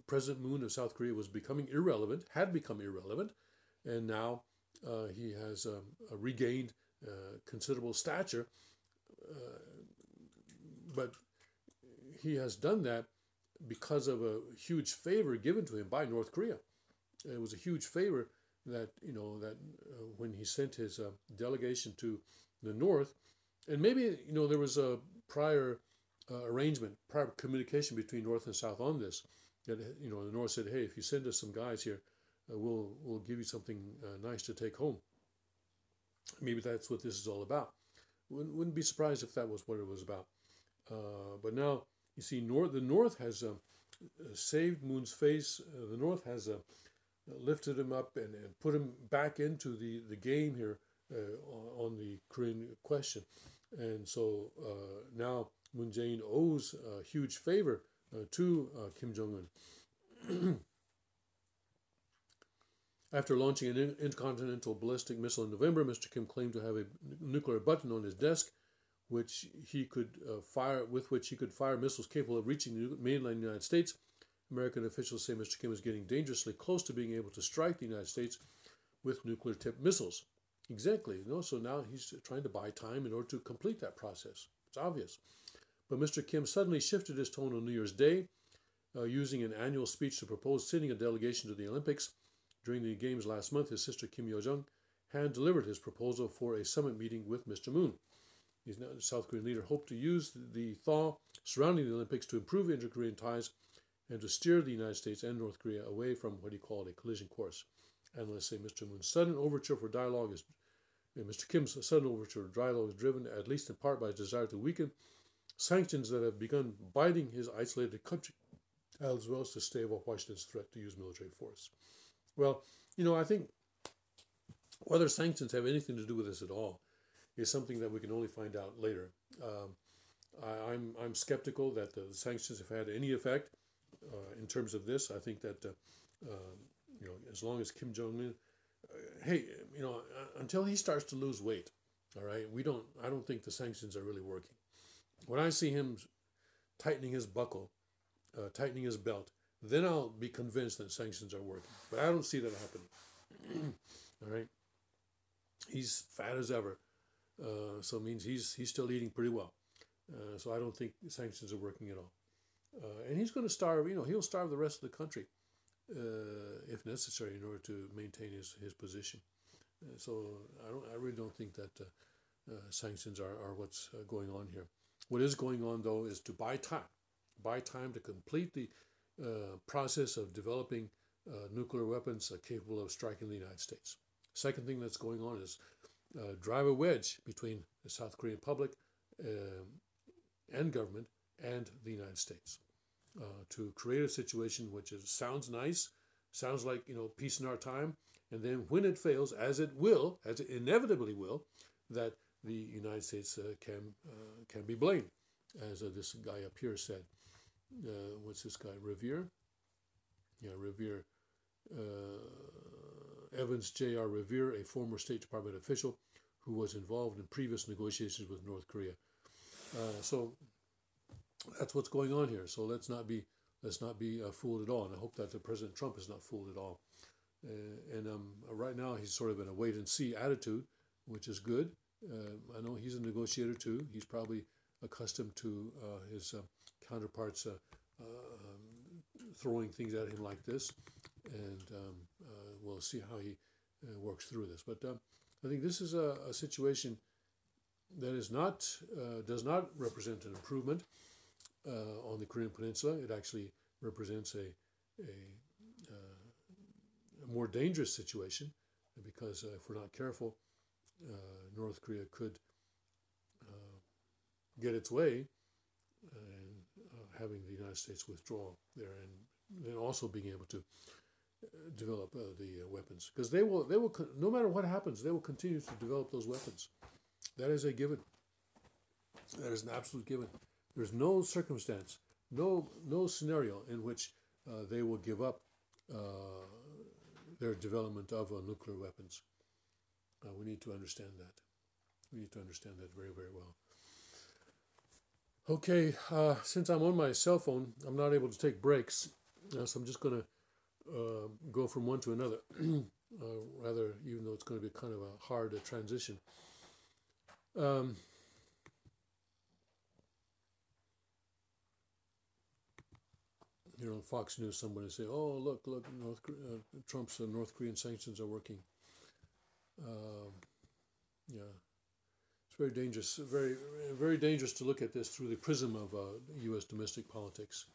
President Moon of South Korea had become irrelevant, and now he has regained considerable stature, but he has done that because of a huge favor given to him by North Korea. It was a huge favor that, when he sent his delegation to the North, and maybe, there was a prior prior communication between North and South on this, that, the North said, hey, if you send us some guys here, we'll give you something nice to take home. Maybe that's what this is all about. Wouldn't be surprised if that was what it was about. But now, you see, the North has saved Moon's face. The North has lifted him up and put him back into the game here on the Korean question. And so now Moon Jae-in owes a huge favor to Kim Jong-un. After launching an intercontinental ballistic missile in November, Mr. Kim claimed to have a nuclear button on his desk, which he could fire missiles capable of reaching the mainland United States. American officials say Mr. Kim is getting dangerously close to being able to strike the United States with nuclear-tipped missiles. Exactly. So now he's trying to buy time in order to complete that process. It's obvious. But Mr. Kim suddenly shifted his tone on New Year's Day, using an annual speech to propose sending a delegation to the Olympics. During the Games last month, his sister Kim Yo-jong hand-delivered his proposal for a summit meeting with Mr. Moon. The South Korean leader hoped to use the thaw surrounding the Olympics to improve inter-Korean ties and to steer the United States and North Korea away from what he called a collision course. Analysts say Mr. Kim's sudden overture for dialogue is driven, at least in part, by his desire to weaken sanctions that have begun biting his isolated country, as well as to stave off Washington's threat to use military force. Well, I think whether sanctions have anything to do with this at all is something that we can only find out later. I'm skeptical that the sanctions have had any effect in terms of this. I think that as long as Kim Jong-un, until he starts to lose weight, All right, I don't think the sanctions are really working. When I see him tightening his buckle, tightening his belt, then I'll be convinced that sanctions are working. But I don't see that happening. All right, he's fat as ever, so it means he's still eating pretty well. So I don't think sanctions are working at all. And he's going to starve. He'll starve the rest of the country if necessary in order to maintain his position. So I really don't think that sanctions are what's going on here. What is going on though is to buy time to complete the process of developing nuclear weapons capable of striking the United States. Second thing that's going on is drive a wedge between the South Korean public and government and the United States to create a situation which sounds nice, sounds like peace in our time, and then when it fails, as it inevitably will, that the United States can be blamed, as this guy up here said. What's this guy? Revere? Yeah, Revere. Evans J.R. Revere, a former State Department official who was involved in previous negotiations with North Korea. So that's what's going on here. So let's not be fooled at all. And I hope that President Trump is not fooled at all. And right now he's sort of in a wait and see attitude, which is good. I know he's a negotiator too. He's probably accustomed to his counterparts throwing things at him like this, and we'll see how he works through this. But I think this is a situation that does not represent an improvement on the Korean Peninsula. It actually represents a more dangerous situation, because if we're not careful, North Korea could get its way, and having the United States withdraw there, and also being able to develop the weapons, because they will no matter what happens, they will continue to develop those weapons. That is a given. That is an absolute given. There's no circumstance, no scenario in which they will give up their development of nuclear weapons. We need to understand that. We need to understand that very, very well. Okay, since I'm on my cell phone, I'm not able to take breaks, so I'm just going to go from one to another, rather, even though it's going to be kind of a hard transition. On Fox News, somebody say, "Oh, look, Trump's North Korean sanctions are working." Yeah, it's very dangerous. Very, very dangerous to look at this through the prism of U.S. domestic politics.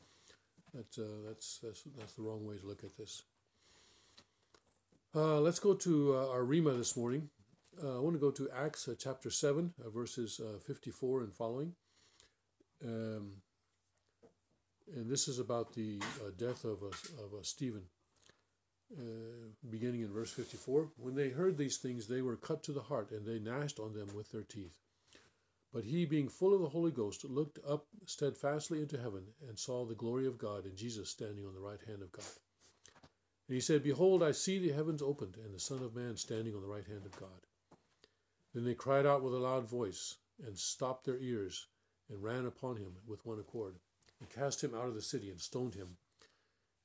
That's the wrong way to look at this. Let's go to our Rima this morning. I want to go to Acts chapter 7, verses 54 and following. And this is about the death of Stephen. Beginning in verse 54, when they heard these things, they were cut to the heart, and they gnashed on them with their teeth. But he, being full of the Holy Ghost, looked up steadfastly into heaven, and saw the glory of God, and Jesus standing on the right hand of God. And he said, "Behold, I see the heavens opened, and the Son of Man standing on the right hand of God." Then they cried out with a loud voice, and stopped their ears, and ran upon him with one accord, and cast him out of the city, and stoned him.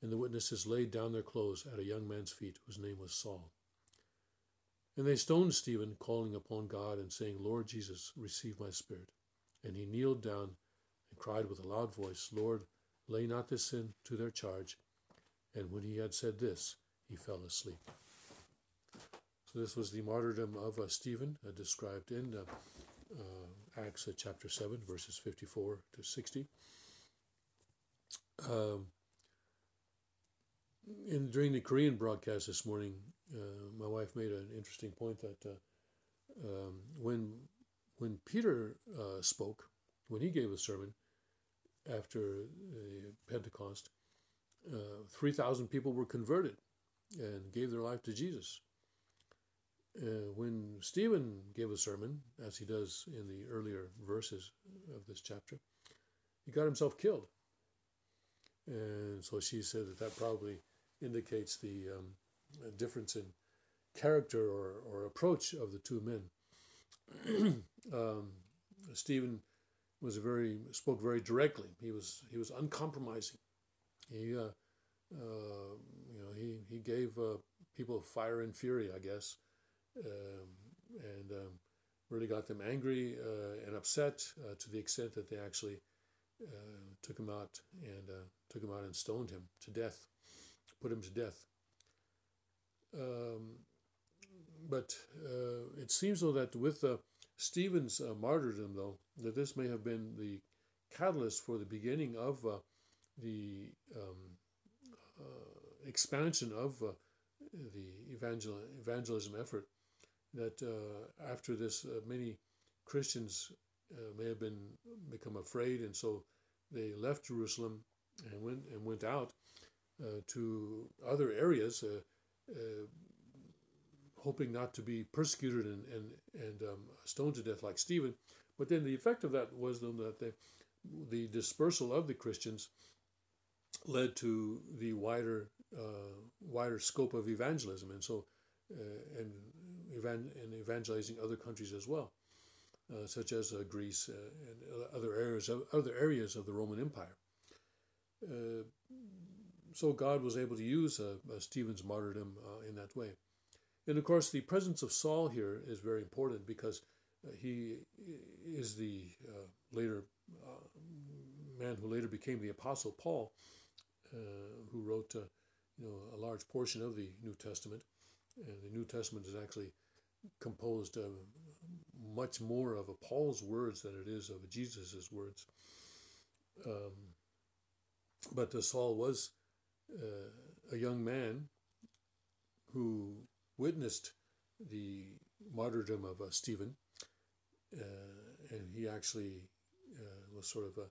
And the witnesses laid down their clothes at a young man's feet, whose name was Saul. And they stoned Stephen, calling upon God, and saying, "Lord Jesus, receive my spirit." And he kneeled down and cried with a loud voice, "Lord, lay not this sin to their charge." And when he had said this, he fell asleep. So this was the martyrdom of Stephen, described in Acts chapter 7, verses 54 to 60. During the Korean broadcast this morning, my wife made an interesting point that when Peter spoke, when he gave a sermon after Pentecost, 3,000 people were converted and gave their life to Jesus. When Stephen gave a sermon, as he does in the earlier verses of this chapter, he got himself killed. And so she said that probably indicates the difference in character or approach of the two men. Stephen spoke very directly. He was uncompromising. He gave people fire and fury, I guess, and really got them angry and upset to the extent that they actually took him out and stoned him to death, put him to death. But it seems though that with Stephen's martyrdom, though, that this may have been the catalyst for the beginning of the expansion of the evangelism effort. That after this, many Christians may have become afraid, and so they left Jerusalem and went out to other areas, hoping not to be persecuted and stoned to death like Stephen. But then the effect of that was that the dispersal of the Christians led to the wider scope of evangelism, and so and evangelizing other countries as well, such as Greece and other areas of the Roman Empire. So God was able to use Stephen's martyrdom in that way. And of course, the presence of Saul here is very important because he is the later man who later became the Apostle Paul, who wrote a large portion of the New Testament. And the New Testament is actually composed of much more of Paul's words than it is of Jesus' words. But Saul was a young man who witnessed the martyrdom of Stephen, and he actually was sort of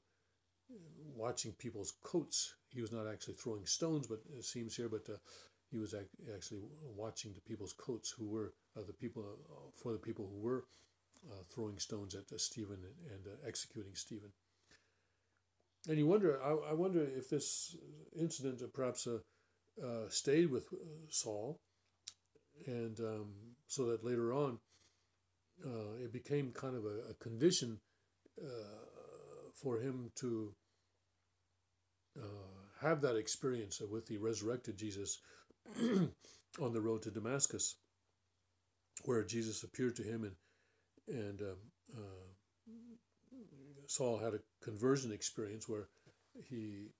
watching people's coats. He was not actually throwing stones, but it seems here, but he was actually watching the people's coats, who were the people who were throwing stones at Stephen and executing Stephen. And you wonder, I wonder if this incident perhaps stayed with Saul, and so that later on it became kind of a condition for him to have that experience with the resurrected Jesus on the road to Damascus, where Jesus appeared to him, and Saul had a conversion experience where he,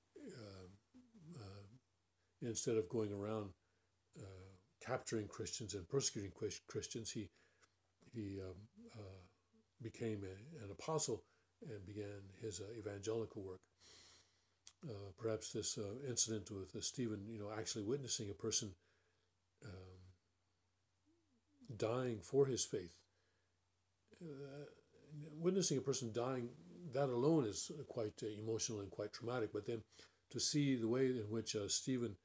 instead of going around capturing Christians and persecuting Christians, he became an apostle and began his evangelical work. Perhaps this incident with Stephen, actually witnessing a person dying for his faith, witnessing a person dying, that alone is quite emotional and quite traumatic. But then to see the way in which Stephen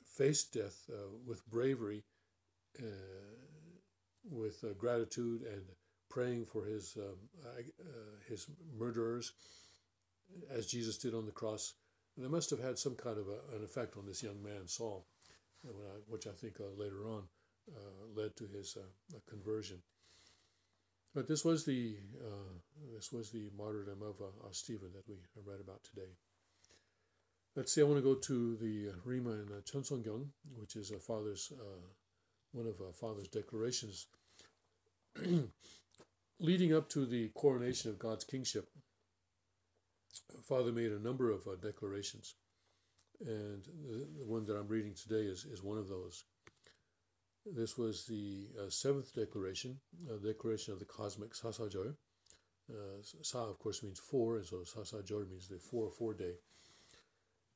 faced death with bravery, with gratitude, and praying for his murderers, as Jesus did on the cross, that must have had some kind of an effect on this young man, Saul, which I think later on led to his conversion. But this was the martyrdom of Stephen that we read about today. Let's see. I want to go to the Rima in Cheonsongyong, which is one of Father's declarations leading up to the coronation of God's kingship. Father made a number of declarations, and the one that I'm reading today is one of those. This was the seventh declaration, declaration of the cosmic Sasajor. Sa, of course, means four, and so Sasajor means the 4-4 day.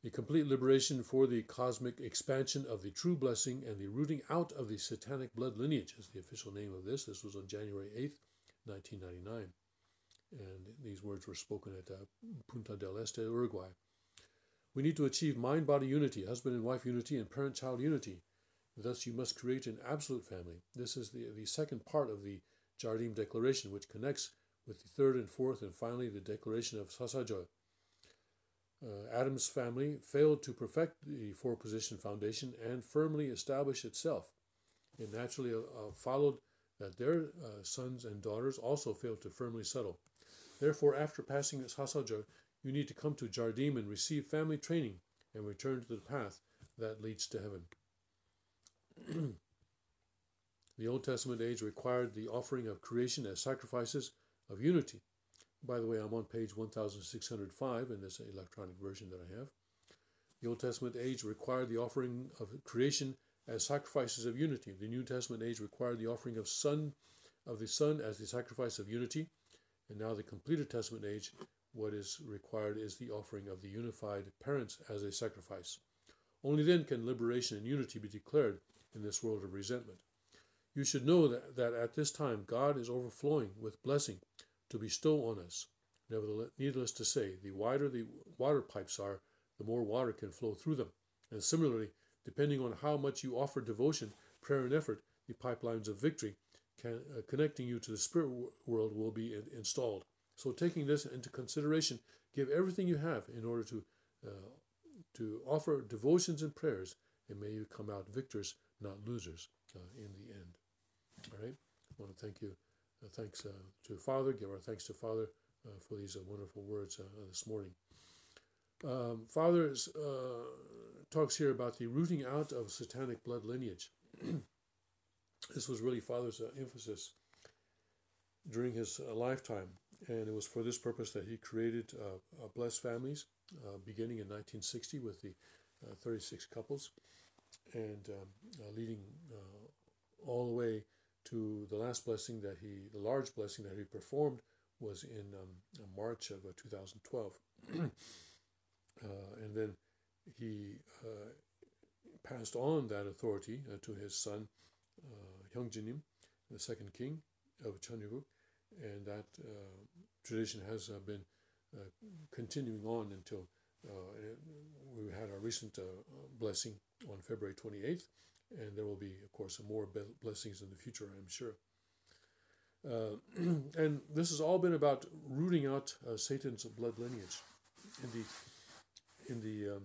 The complete liberation for the cosmic expansion of the true blessing and the rooting out of the satanic blood lineage is the official name of this. This was on January 8th, 1999. And these words were spoken at Punta del Este, Uruguay. We need to achieve mind-body unity, husband and wife unity, and parent-child unity. Thus, you must create an absolute family. This is the second part of the Jardim Declaration, which connects with the third and fourth, and finally the declaration of Sasajor. Adam's family failed to perfect the four-position foundation and firmly establish itself. It naturally followed that their sons and daughters also failed to firmly settle. Therefore, after passing this Hasajar, you need to come to Jardim and receive family training and return to the path that leads to heaven. The Old Testament age required the offering of creation as sacrifices of unity. By the way, I'm on page 1605 in this electronic version that I have. The Old Testament age required the offering of creation as sacrifices of unity. The New Testament age required the offering of the Son as the sacrifice of unity. And now the completed Testament age, what is required is the offering of the unified parents as a sacrifice. Only then can liberation and unity be declared in this world of resentment. You should know that at this time God is overflowing with blessing to bestow on us. Nevertheless, needless to say, the wider the water pipes are, the more water can flow through them. And similarly, depending on how much you offer devotion, prayer, and effort, the pipelines of victory connecting you to the spirit world will be installed. So taking this into consideration, give everything you have in order to offer devotions and prayers, and may you come out victors, not losers, in the end. All right? I want to thank you. Thanks to Father. Give our thanks to Father for these wonderful words this morning. Father talks here about the rooting out of satanic blood lineage. This was really Father's emphasis during his lifetime, and it was for this purpose that he created Blessed Families, beginning in 1960 with the 36 couples, and leading all the way to the last blessing the large blessing that he performed was in March of 2012. And then he passed on that authority to his son, Hyung, the second king of Cheongguk, and that tradition has been continuing on until we had our recent blessing on February 28th, and there will be, of course, more blessings in the future, I'm sure. And this has all been about rooting out Satan's blood lineage. In the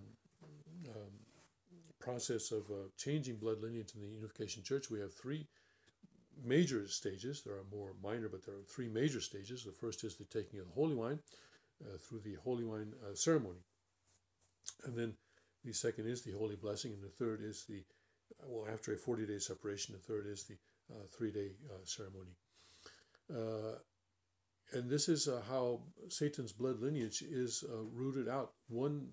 process of changing blood lineage in the Unification Church, we have three major stages. There are more minor, but there are three major stages. The first is the taking of the holy wine through the holy wine ceremony. And then the second is the holy blessing, and the third is after a 40-day separation, the third is the 3-day ceremony. And this is how Satan's blood lineage is rooted out, one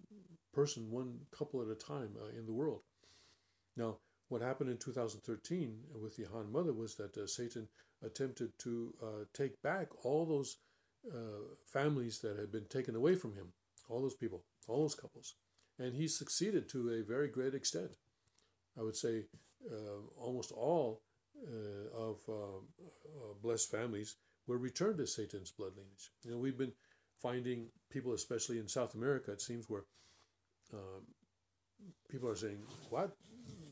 person, one couple at a time in the world. Now, what happened in 2013 with the Han mother was that Satan attempted to take back all those families that had been taken away from him, all those people, all those couples. And he succeeded to a very great extent. I would say almost all of blessed families were returned to Satan's blood lineage. You know, we've been finding people, especially in South America, it seems, where people are saying, what?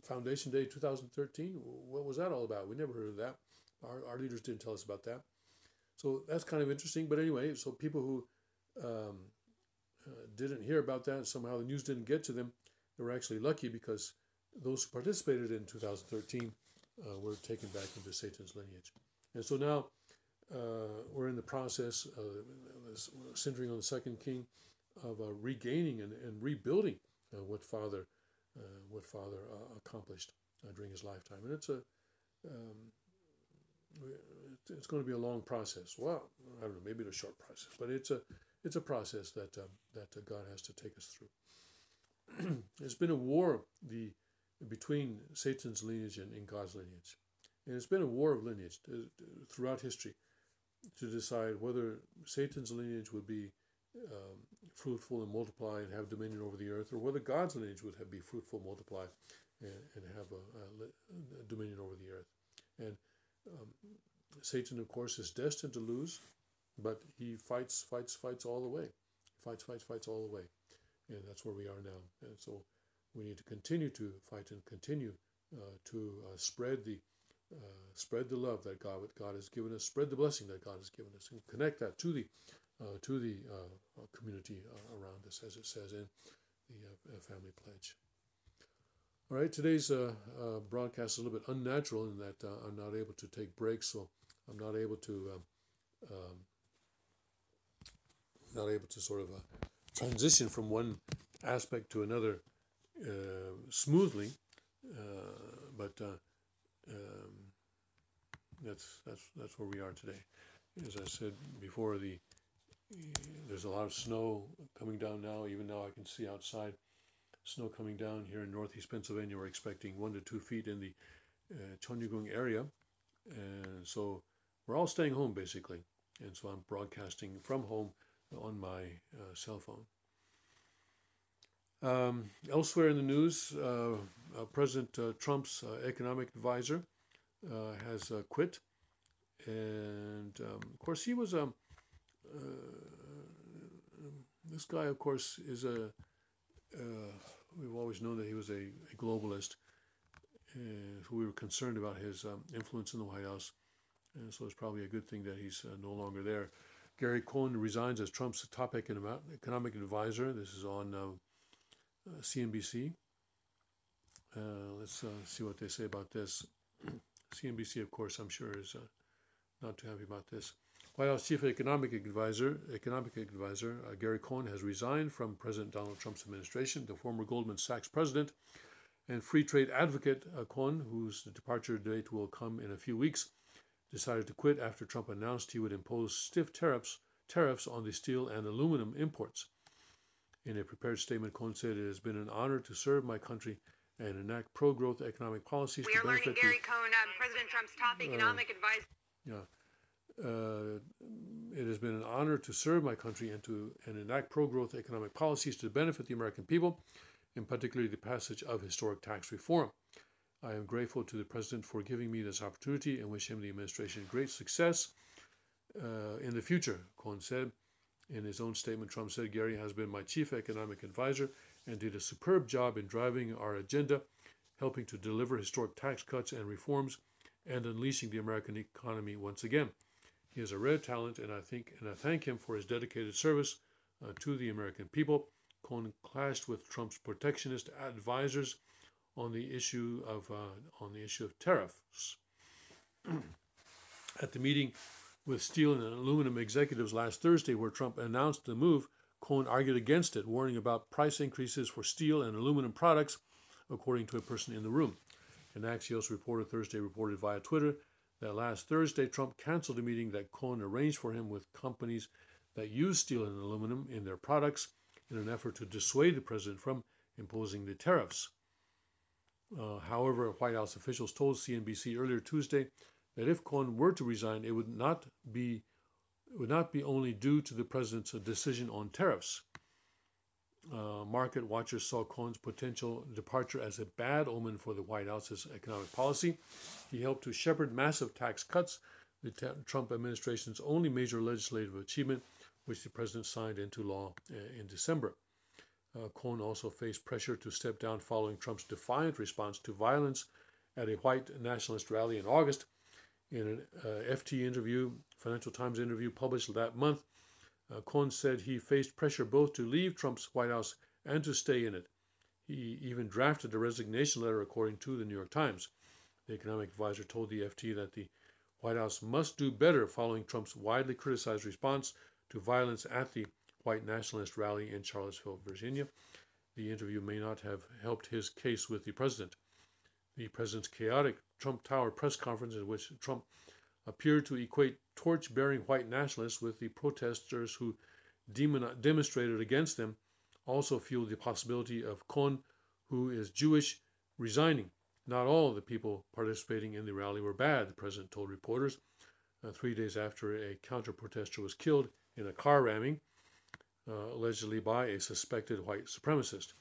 Foundation Day 2013? What was that all about? We never heard of that. Our leaders didn't tell us about that. So that's kind of interesting. But anyway, so people who didn't hear about that, somehow the news didn't get to them, they were actually lucky, because those who participated in 2013 were taken back into Satan's lineage. And so now we're in the process, centering on the second king, of regaining and rebuilding what Father accomplished during his lifetime. And it's going to be a long process. Well, I don't know, maybe it's a short process, but it's a process that God has to take us through. There's been a war between Satan's lineage and God's lineage. And it's been a war of lineage throughout history to decide whether Satan's lineage would be fruitful and multiply and have dominion over the earth, or whether God's lineage would be fruitful, multiply, and have a dominion over the earth. And Satan, of course, is destined to lose, but he fights all the way. Fights all the way. And that's where we are now. And so we need to continue to fight and continue to spread the love that God has given us, spread the blessing that God has given us, and connect that to the community around us, as it says in the family pledge. All right, today's broadcast is a little bit unnatural in that I'm not able to take breaks, so I'm not able to sort of transition from one aspect to another smoothly. But that's where we are today. As I said before, there's a lot of snow coming down now. Even now, I can see outside snow coming down here in northeast Pennsylvania. We're expecting 1 to 2 feet in the Cheonggyegung area, and so we're all staying home basically. And so I'm broadcasting from home on my cell phone. Elsewhere in the news, President Trump's economic advisor has quit, and of course he was this guy, of course, is we've always known that he was a globalist, so we were concerned about his influence in the White House, and so it's probably a good thing that he's no longer there. Gary Cohn resigns as Trump's top economic advisor. This is on CNBC. Let's see what they say about this. CNBC, of course, I'm sure is not too happy about this. White House Chief Economic Advisor Gary Cohn has resigned from President Donald Trump's administration. The former Goldman Sachs president and free trade advocate Cohn, whose departure date will come in a few weeks, decided to quit after Trump announced he would impose stiff tariffs on the steel and aluminum imports. In a prepared statement, Cohn said, "It has been an honor to serve my country and enact pro-growth economic policies to benefit." We are learning Gary Cohn, President Trump's top economic advisor. It has been an honor to serve my country and enact pro-growth economic policies to benefit the American people, in particular the passage of historic tax reform. I am grateful to the President for giving me this opportunity and wish him and the administration great success in the future, Cohn said. In his own statement, Trump said, "Gary has been my chief economic advisor and did a superb job in driving our agenda, helping to deliver historic tax cuts and reforms, and unleashing the American economy once again. He is a rare talent, and I thank him for his dedicated service to the American people." Cohn clashed with Trump's protectionist advisors on the issue of tariffs. At the meeting with steel and aluminum executives last Thursday, where Trump announced the move, Cohn argued against it, warning about price increases for steel and aluminum products, according to a person in the room. An Axios reporter Thursday reported via Twitter that last Thursday, Trump canceled a meeting that Cohn arranged for him with companies that use steel and aluminum in their products in an effort to dissuade the president from imposing the tariffs. However, White House officials told CNBC earlier Tuesday that if Cohn were to resign, it would not be only due to the president's decision on tariffs. Market watchers saw Cohn's potential departure as a bad omen for the White House's economic policy. He helped to shepherd massive tax cuts, the Trump administration's only major legislative achievement, which the president signed into law in December. Cohn also faced pressure to step down following Trump's defiant response to violence at a white nationalist rally in August. In an FT interview, Financial Times interview published that month, Cohn said he faced pressure both to leave Trump's White House and to stay in it. He even drafted a resignation letter, according to the New York Times. The economic advisor told the FT that the White House must do better following Trump's widely criticized response to violence at the white nationalist rally in Charlottesville, Virginia. The interview may not have helped his case with the president. The president's chaotic Trump Tower press conference, in which Trump appeared to equate torch-bearing white nationalists with the protesters who demonstrated against them, also fueled the possibility of Cohn, who is Jewish, resigning. Not all of the people participating in the rally were bad, the president told reporters, 3 days after a counter-protester was killed in a car ramming, allegedly by a suspected white supremacist.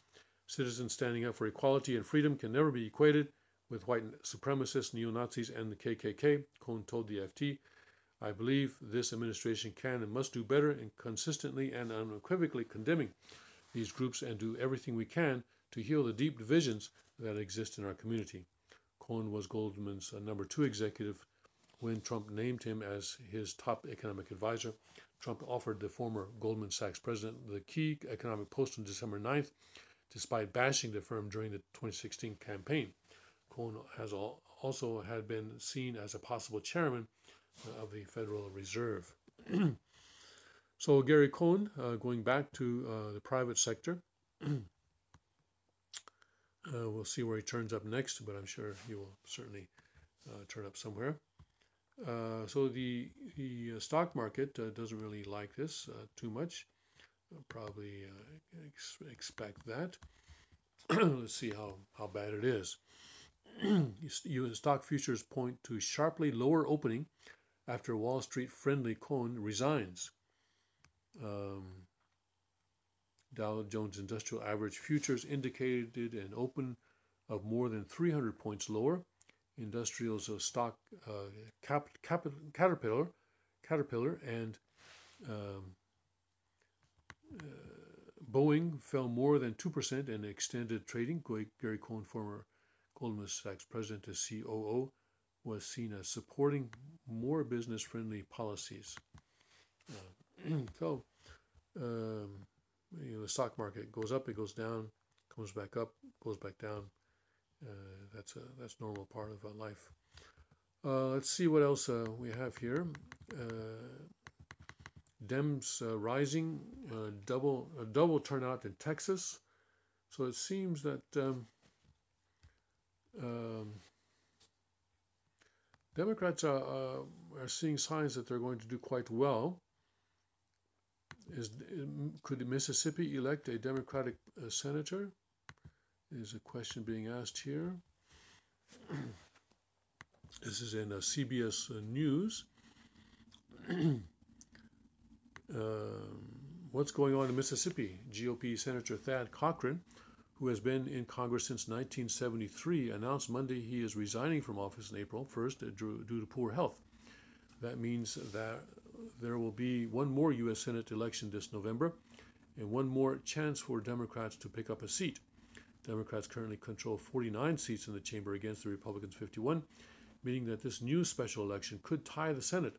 Citizens standing up for equality and freedom can never be equated with white supremacists, neo-Nazis, and the KKK, Cohn told the FT. I believe this administration can and must do better in consistently and unequivocally condemning these groups and do everything we can to heal the deep divisions that exist in our community. Cohn was Goldman's number 2 executive when Trump named him as his top economic advisor. Trump offered the former Goldman Sachs president the key economic post on December 9th, despite bashing the firm during the 2016 campaign. Cohn has also had been seen as a possible chairman of the Federal Reserve. So Gary Cohn, going back to the private sector, we'll see where he turns up next, but I'm sure he will certainly turn up somewhere. So the stock market doesn't really like this too much. Probably expect that. Let's see how bad it is. U.S. stock futures point to sharply lower opening after Wall Street friendly Cohn resigns. Dow Jones Industrial Average futures indicated an open of more than 300 points lower. Industrials stock Caterpillar and Boeing fell more than 2% in extended trading. Gary Cohn, former Goldman Sachs president and COO, was seen as supporting more business-friendly policies. The stock market goes up, it goes down, comes back up, goes back down. That's normal part of life. Let's see what else we have here. Dems rising, double turnout in Texas. So it seems that Democrats are seeing signs that they're going to do quite well. Could Mississippi elect a Democratic senator? Is a question being asked here. This is in CBS News. What's going on in Mississippi? GOP Senator Thad Cochran, who has been in Congress since 1973, announced Monday he is resigning from office on April 1st due to poor health. That means that there will be one more U.S. Senate election this November and one more chance for Democrats to pick up a seat. Democrats currently control 49 seats in the chamber against the Republicans' 51, meaning that this new special election could tie the Senate.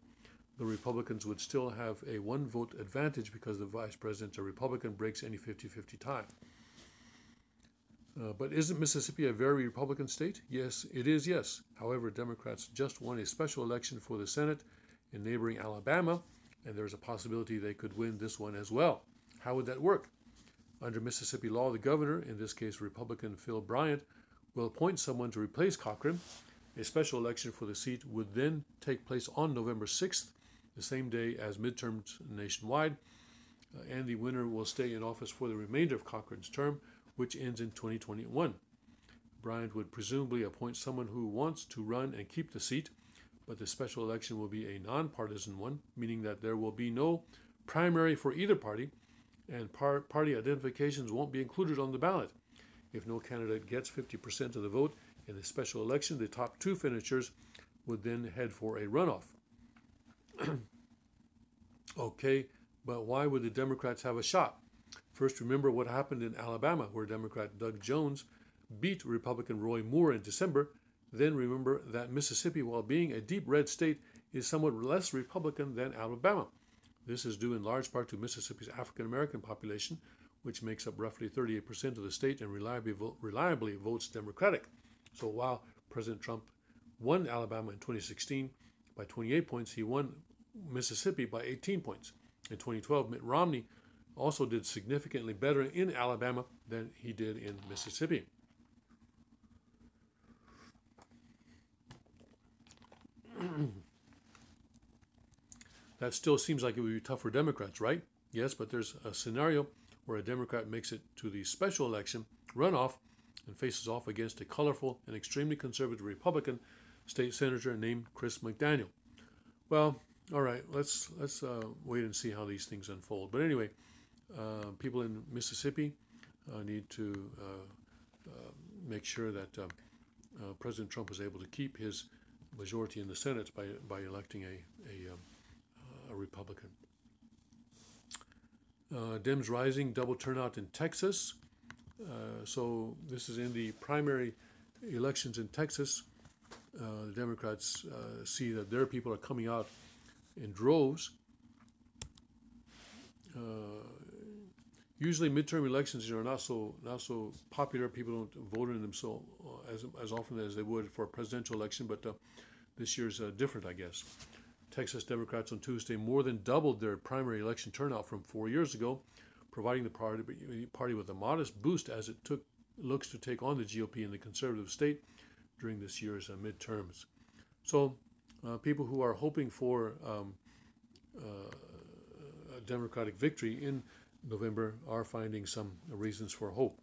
The Republicans would still have a one-vote advantage because the vice president, a Republican, breaks any 50-50 tie. But isn't Mississippi a very Republican state? Yes, it is, yes. However, Democrats just won a special election for the Senate in neighboring Alabama, and there's a possibility they could win this one as well. How would that work? Under Mississippi law, the governor, in this case Republican Phil Bryant, will appoint someone to replace Cochran. A special election for the seat would then take place on November 6th, the same day as midterms nationwide, and the winner will stay in office for the remainder of Cochran's term, which ends in 2021. Bryant would presumably appoint someone who wants to run and keep the seat, but the special election will be a nonpartisan one, meaning that there will be no primary for either party, and party identifications won't be included on the ballot. If no candidate gets 50% of the vote in the special election, the top two finishers would then head for a runoff. Okay, but why would the Democrats have a shot? First, remember what happened in Alabama, where Democrat Doug Jones beat Republican Roy Moore in December. Then remember that Mississippi, while being a deep red state, is somewhat less Republican than Alabama. This is due in large part to Mississippi's African-American population, which makes up roughly 38% of the state and reliably votes Democratic. So while President Trump won Alabama in 2016 by 28 points, he won Mississippi by 18 points. In 2012, Mitt Romney also did significantly better in Alabama than he did in Mississippi. That still seems like it would be tough for Democrats, right? Yes, but there's a scenario where a Democrat makes it to the special election runoff and faces off against a colorful and extremely conservative Republican state senator named Chris McDaniel. Well, all right, let's wait and see how these things unfold. But anyway, people in Mississippi need to make sure that President Trump was able to keep his majority in the Senate by electing a Republican. Dems rising, double turnout in Texas. So this is in the primary elections in Texas. The Democrats see that their people are coming out in droves. Usually, midterm elections are not so popular. People don't vote in them so as often as they would for a presidential election. But this year's different, I guess. Texas Democrats on Tuesday more than doubled their primary election turnout from 4 years ago, providing the party with a modest boost as it looks to take on the GOP in the conservative state during this year's midterms. So, people who are hoping for a Democratic victory in November are finding some reasons for hope.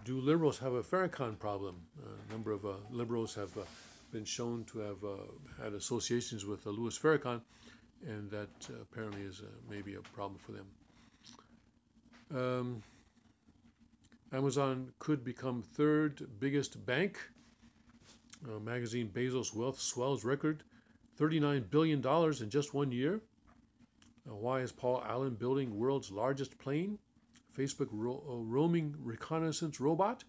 Do liberals have a Farrakhan problem? A number of liberals have been shown to have had associations with Louis Farrakhan, and that apparently is maybe a problem for them. Amazon could become third biggest bank. Magazine Bezos' wealth swells record $39 billion in just 1 year. Why is Paul Allen building world's largest plane? Facebook roaming reconnaissance robot.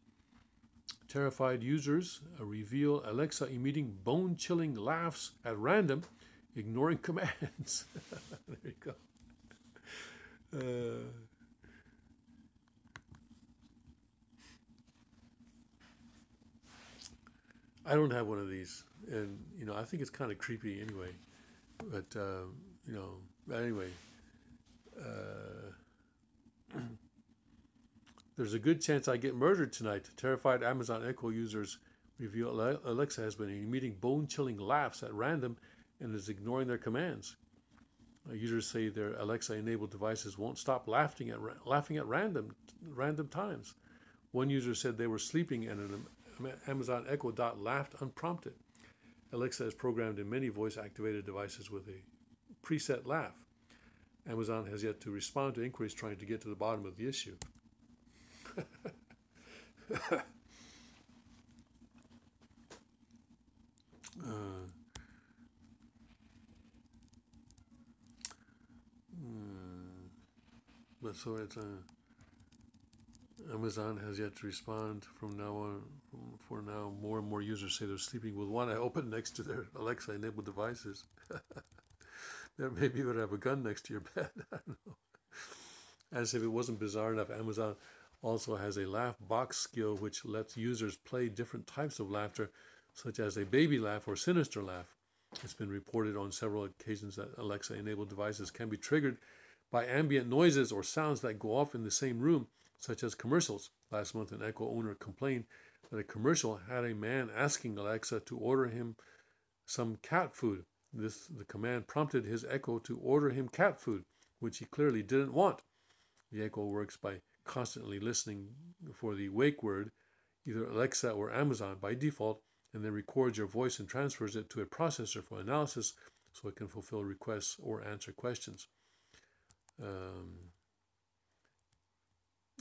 Terrified users reveal Alexa emitting bone-chilling laughs at random, ignoring commands. There you go. I don't have one of these, and I think it's kind of creepy anyway. But anyway, there's a good chance I get murdered tonight. Terrified Amazon Echo users reveal Alexa has been emitting bone-chilling laughs at random and is ignoring their commands. Users say their Alexa-enabled devices won't stop laughing at random times. One user said they were sleeping and an Amazon Echo Dot laughed unprompted. Alexa is programmed in many voice-activated devices with a preset laugh. Amazon has yet to respond to inquiries trying to get to the bottom of the issue. But so it's Amazon has yet to respond. From now on, for now, more and more users say they're sleeping with one eye open next to their Alexa-enabled devices. Maybe you would have a gun next to your bed. I don't know. As if it wasn't bizarre enough, Amazon also has a laugh box skill which lets users play different types of laughter, such as a baby laugh or sinister laugh. It's been reported on several occasions that Alexa-enabled devices can be triggered by ambient noises or sounds that go off in the same room, such as commercials. Last month, an Echo owner complained that a commercial had a man asking Alexa to order him some cat food. The command prompted his Echo to order him cat food, which he clearly didn't want. The Echo works by constantly listening for the wake word, either Alexa or Amazon by default, and then records your voice and transfers it to a processor for analysis so it can fulfill requests or answer questions.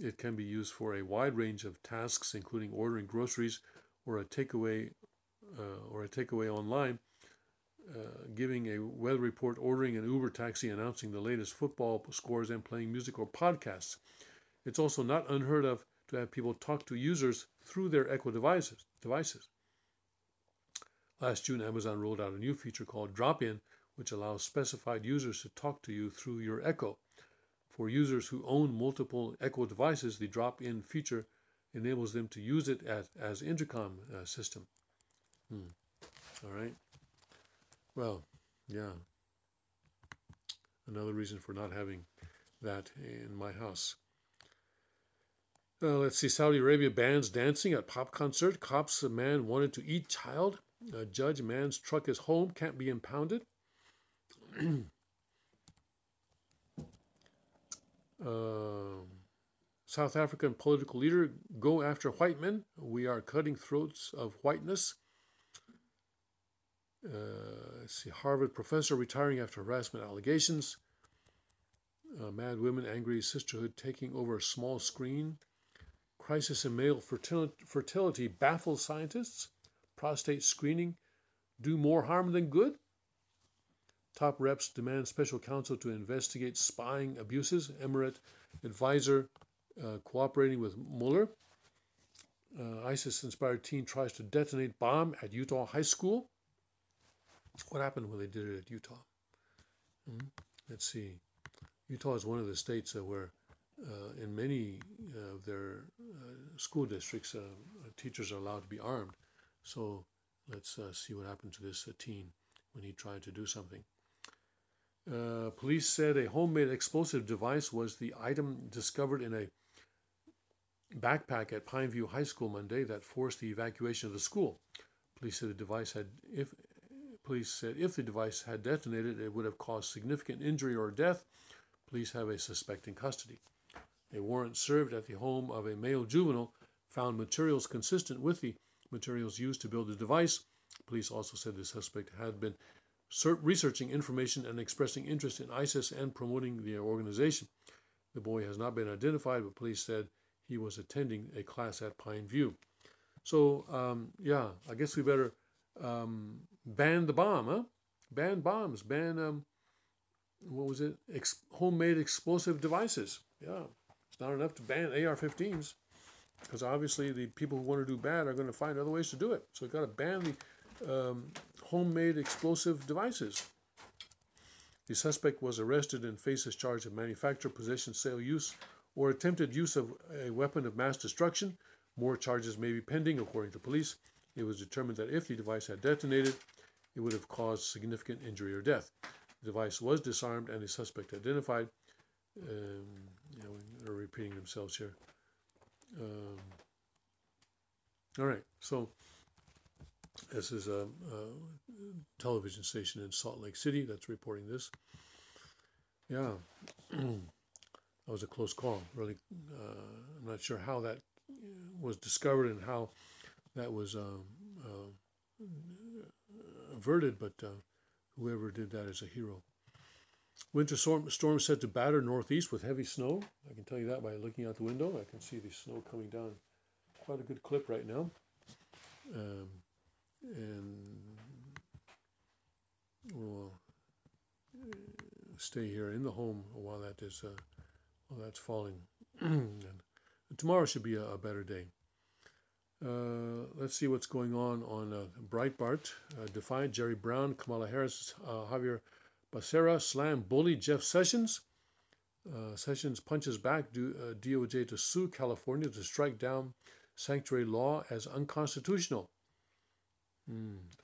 It can be used for a wide range of tasks, including ordering groceries or a takeaway online, giving a weather report, ordering an Uber taxi, announcing the latest football scores, and playing music or podcasts. It's also not unheard of to have people talk to users through their Echo devices. Last June, Amazon rolled out a new feature called Drop-In, which allows specified users to talk to you through your Echo. For users who own multiple Echo devices, the drop-in feature enables them to use it as intercom system. All right. Well, yeah. Another reason for not having that in my house. Let's see. Saudi Arabia bans dancing at pop concert. Cops a man wanted to eat child. Judge man's truck is home, can't be impounded. South African political leader, go after white men. We are cutting throats of whiteness. Let's see, Harvard professor retiring after harassment allegations. Mad women, angry sisterhood taking over a small screen. Crisis in male fertility baffles scientists. Prostate screening do more harm than good. Top reps demand special counsel to investigate spying abuses. Emirate advisor cooperating with Mueller. ISIS-inspired teen tries to detonate bomb at Utah high school. What happened when they did it at Utah? Let's see. Utah is one of the states where in many of their school districts, teachers are allowed to be armed. So let's see what happened to this teen when he tried to do something. Police said a homemade explosive device was the item discovered in a backpack at Pineview High School Monday that forced the evacuation of the school. Police said if the device had detonated, it would have caused significant injury or death. Police have a suspect in custody. A warrant served at the home of a male juvenile found materials consistent with the materials used to build the device. Police also said the suspect had been researching information and expressing interest in ISIS and promoting the organization. The boy has not been identified, but police said he was attending a class at Pineview. So, I guess we better ban the bomb, huh? Ban bombs, ban, homemade explosive devices. Yeah, it's not enough to ban AR-15s, because obviously the people who want to do bad are going to find other ways to do it. So we've got to ban the homemade explosive devices. The suspect was arrested and faces charge of manufacture, possession, sale, use, or attempted use of a weapon of mass destruction. More charges may be pending, according to police. It was determined that if the device had detonated, it would have caused significant injury or death. The device was disarmed and the suspect identified. They're repeating themselves here. All right, so this is a television station in Salt Lake City that's reporting this. Yeah, that was a close call. Really, I'm not sure how that was discovered and how that was averted, but whoever did that is a hero. Winter storm set to batter northeast with heavy snow. I can tell you that by looking out the window. I can see the snow coming down quite a good clip right now. And we'll stay here in the home while that's falling. And tomorrow should be a better day. Let's see what's going on Breitbart. Defiant Jerry Brown, Kamala Harris, Javier Becerra slam bully Jeff Sessions. Sessions punches back DOJ to sue California to strike down sanctuary law as unconstitutional.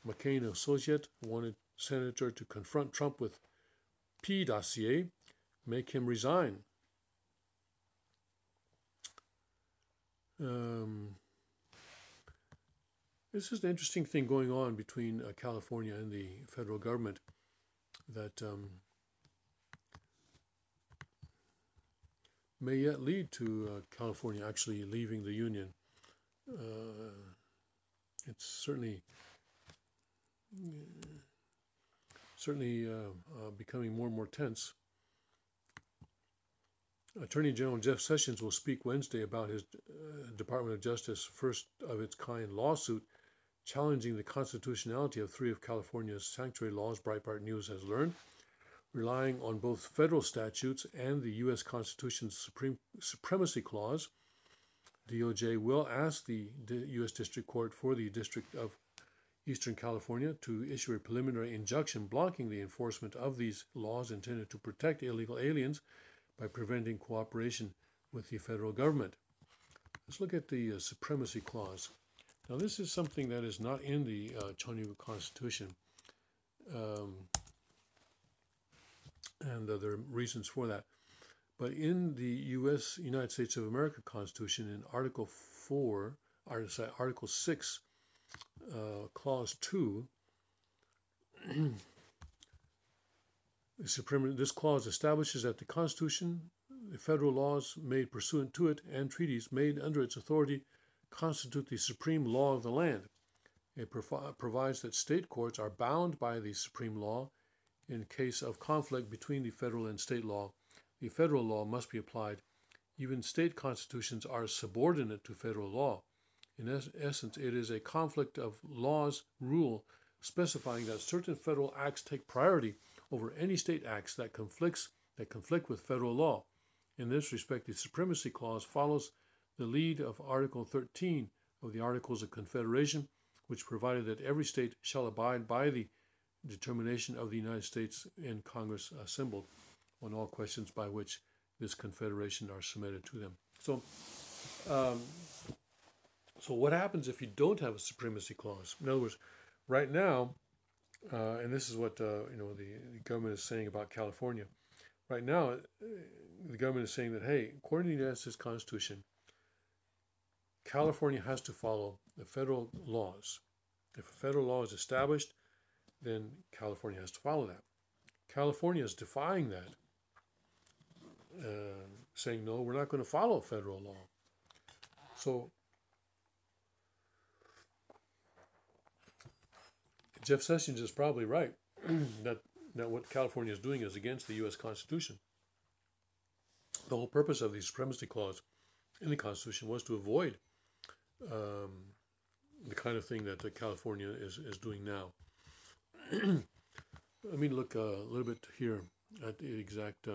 McCain associate wanted senator to confront Trump with P dossier, make him resign. This is an interesting thing going on between California and the federal government that may yet lead to California actually leaving the union. It's certainly becoming more and more tense. Attorney General Jeff Sessions will speak Wednesday about his Department of Justice first-of-its-kind lawsuit challenging the constitutionality of 3 of California's sanctuary laws, Breitbart News has learned. Relying on both federal statutes and the U.S. Constitution's Supremacy Clause, DOJ will ask the U.S. District Court for the District of Eastern California to issue a preliminary injunction blocking the enforcement of these laws intended to protect illegal aliens by preventing cooperation with the federal government. Let's look at the Supremacy Clause. Now, this is something that is not in the Chinese Constitution, and there are reasons for that. But in the United States of America Constitution, in Article 6, Clause 2, this clause establishes that the Constitution, the federal laws made pursuant to it, and treaties made under its authority constitute the supreme law of the land. It provides that state courts are bound by the supreme law in case of conflict between the federal and state law. The federal law must be applied. Even state constitutions are subordinate to federal law. In essence, it is a conflict of laws rule specifying that certain federal acts take priority over any state acts that conflict with federal law. In this respect, the Supremacy Clause follows the lead of Article 13 of the Articles of Confederation, which provided that every state shall abide by the determination of the United States in Congress assembled on all questions by which this confederation are submitted to them. So, so what happens if you don't have a supremacy clause? In other words, right now, and this is what the government is saying about California. Right now, the government is saying that, hey, according to the United States Constitution, California has to follow the federal laws. If a federal law is established, then California has to follow that. California is defying that, saying, no, we're not going to follow federal law. So Jeff Sessions is probably right that what California is doing is against the U.S. Constitution. The whole purpose of the supremacy clause in the Constitution was to avoid the kind of thing that California is doing now. Let me look a little bit here at the exact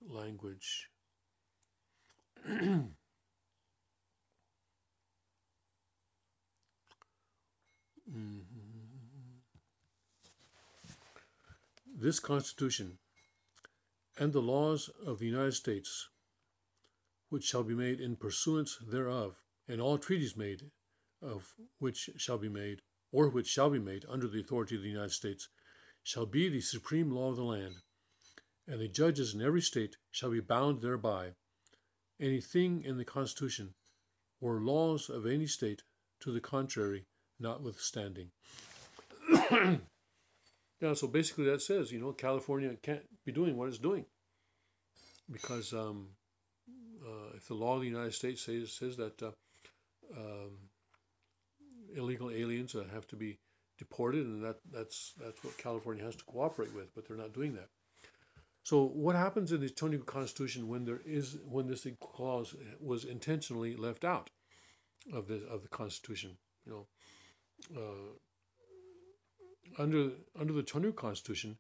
language. This Constitution and the laws of the United States, which shall be made in pursuance thereof, and all treaties made of which shall be made, or which shall be made under the authority of the United States, shall be the supreme law of the land, and the judges in every state shall be bound thereby. Anything in the Constitution or laws of any state to the contrary notwithstanding. Yeah, so basically that says, California can't be doing what it's doing. Because if the law of the United States says that illegal aliens have to be deported, and that's what California has to cooperate with, but they're not doing that. So what happens in the Tony Constitution when this clause was intentionally left out of the Constitution? Under the Tony Constitution,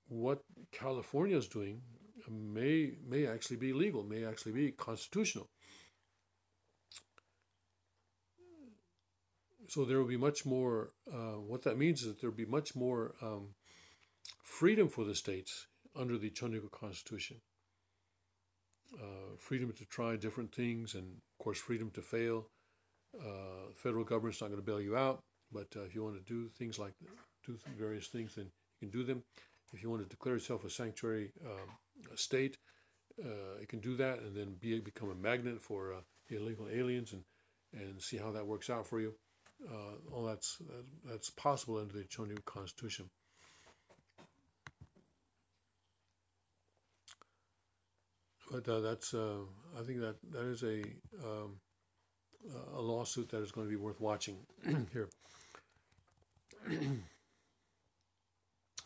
what California is doing may actually be legal, may actually be constitutional. So there will be much more. What that means is that there will be much more freedom for the states under the Tony Constitution. Freedom to try different things, and of course, freedom to fail. The federal government's not going to bail you out, but if you want to do things like do various things, then you can do them. If you want to declare yourself a sanctuary state, you can do that, and then become a magnet for illegal aliens, and see how that works out for you. All that's possible under the Tony Constitution. But that's I think that is a lawsuit that is going to be worth watching here.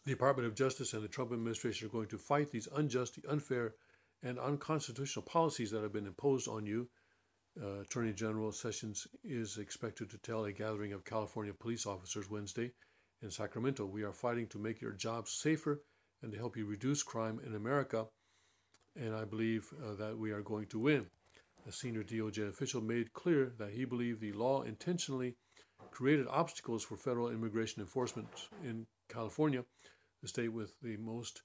The Department of Justice and the Trump administration are going to fight these unjust, unfair, and unconstitutional policies that have been imposed on you. Attorney General Sessions is expected to tell a gathering of California police officers Wednesday in Sacramento, "We are fighting to make your jobs safer and to help you reduce crime in America, and I believe that we are going to win." A senior DOJ official made clear that he believed the law intentionally created obstacles for federal immigration enforcement in California, the state with the most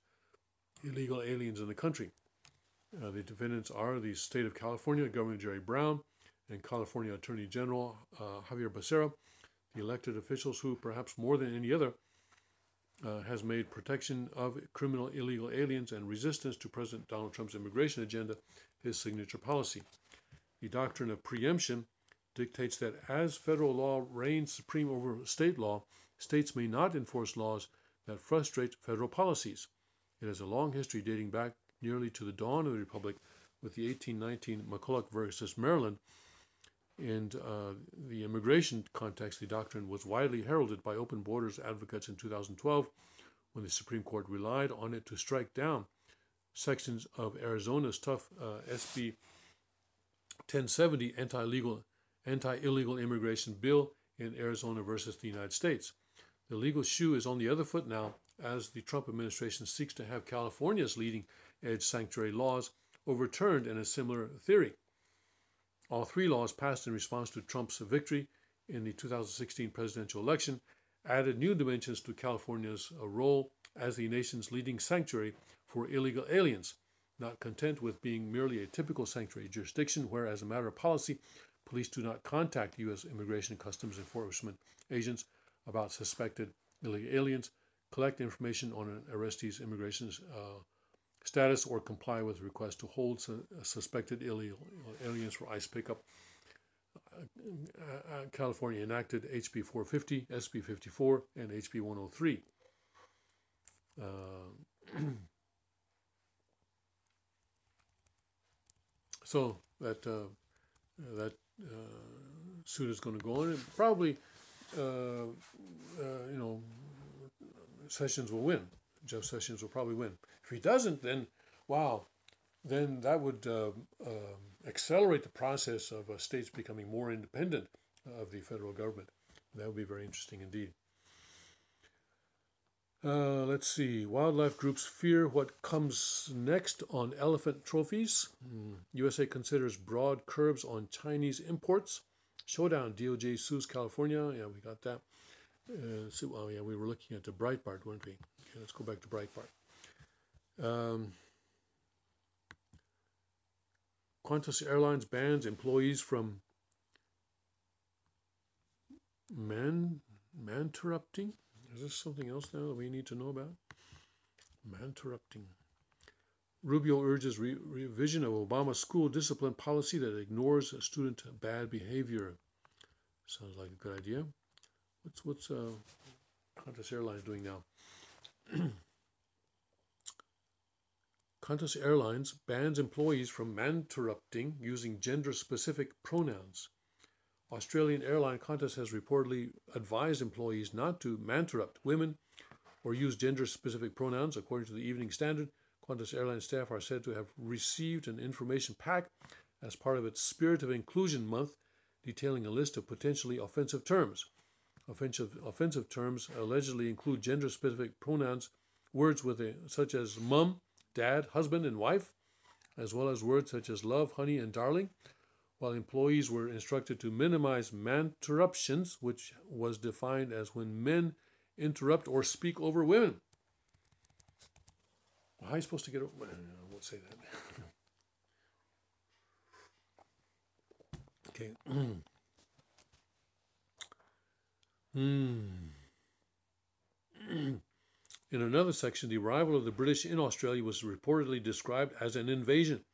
illegal aliens in the country. The defendants are the state of California, Governor Jerry Brown, and California Attorney General Javier Becerra, the elected officials who, perhaps more than any other, has made protection of criminal illegal aliens and resistance to President Donald Trump's immigration agenda his signature policy. The doctrine of preemption dictates that as federal law reigns supreme over state law, states may not enforce laws that frustrate federal policies. It has a long history dating back nearly to the dawn of the Republic with the 1819 McCulloch versus Maryland. In the immigration context, the doctrine was widely heralded by open borders advocates in 2012 when the Supreme Court relied on it to strike down sections of Arizona's tough SB 1070 anti-illegal immigration bill in Arizona versus the United States. The legal shoe is on the other foot now as the Trump administration seeks to have California's leading-edge sanctuary laws overturned in a similar theory. All three laws passed in response to Trump's victory in the 2016 presidential election added new dimensions to California's role as the nation's leading sanctuary for illegal aliens, not content with being merely a typical sanctuary jurisdiction where, as a matter of policy, police do not contact U.S. Immigration and Customs Enforcement agents about suspected illegal aliens, collect information on an arrestee's immigration status, or comply with requests to hold suspected illegal aliens for ICE pickup. California enacted HB 450, SB 54, and HB 103. So that suit is going to go on. And probably, Sessions will win. Jeff Sessions will probably win. If he doesn't, then wow, then that would accelerate the process of states becoming more independent of the federal government. That would be very interesting indeed. Let's see. Wildlife groups fear what comes next on elephant trophies. USA considers broad curbs on Chinese imports. Showdown. DOJ sues California. Yeah, we got that. We were looking at the Breitbart, weren't we? Okay, let's go back to Breitbart. Qantas Airlines bans employees from manterrupting. Is this something else now that we need to know about? Manterrupting. Rubio urges revision of Obama's school discipline policy that ignores student bad behavior. Sounds like a good idea. What's Qantas Airlines doing now? Qantas Airlines bans employees from manterrupting using gender-specific pronouns. Australian airline Qantas has reportedly advised employees not to manterrupt women or use gender-specific pronouns. According to the Evening Standard, Qantas Airline staff are said to have received an information pack as part of its Spirit of Inclusion Month, detailing a list of potentially offensive terms. Offensive terms allegedly include gender-specific pronouns, words such as mum, dad, husband, and wife, as well as words such as love, honey, and darling, while employees were instructed to minimize manterruptions, which was defined as when men interrupt or speak over women. How are you supposed to get over? I won't say that. Okay. In another section, the arrival of the British in Australia was reportedly described as an invasion.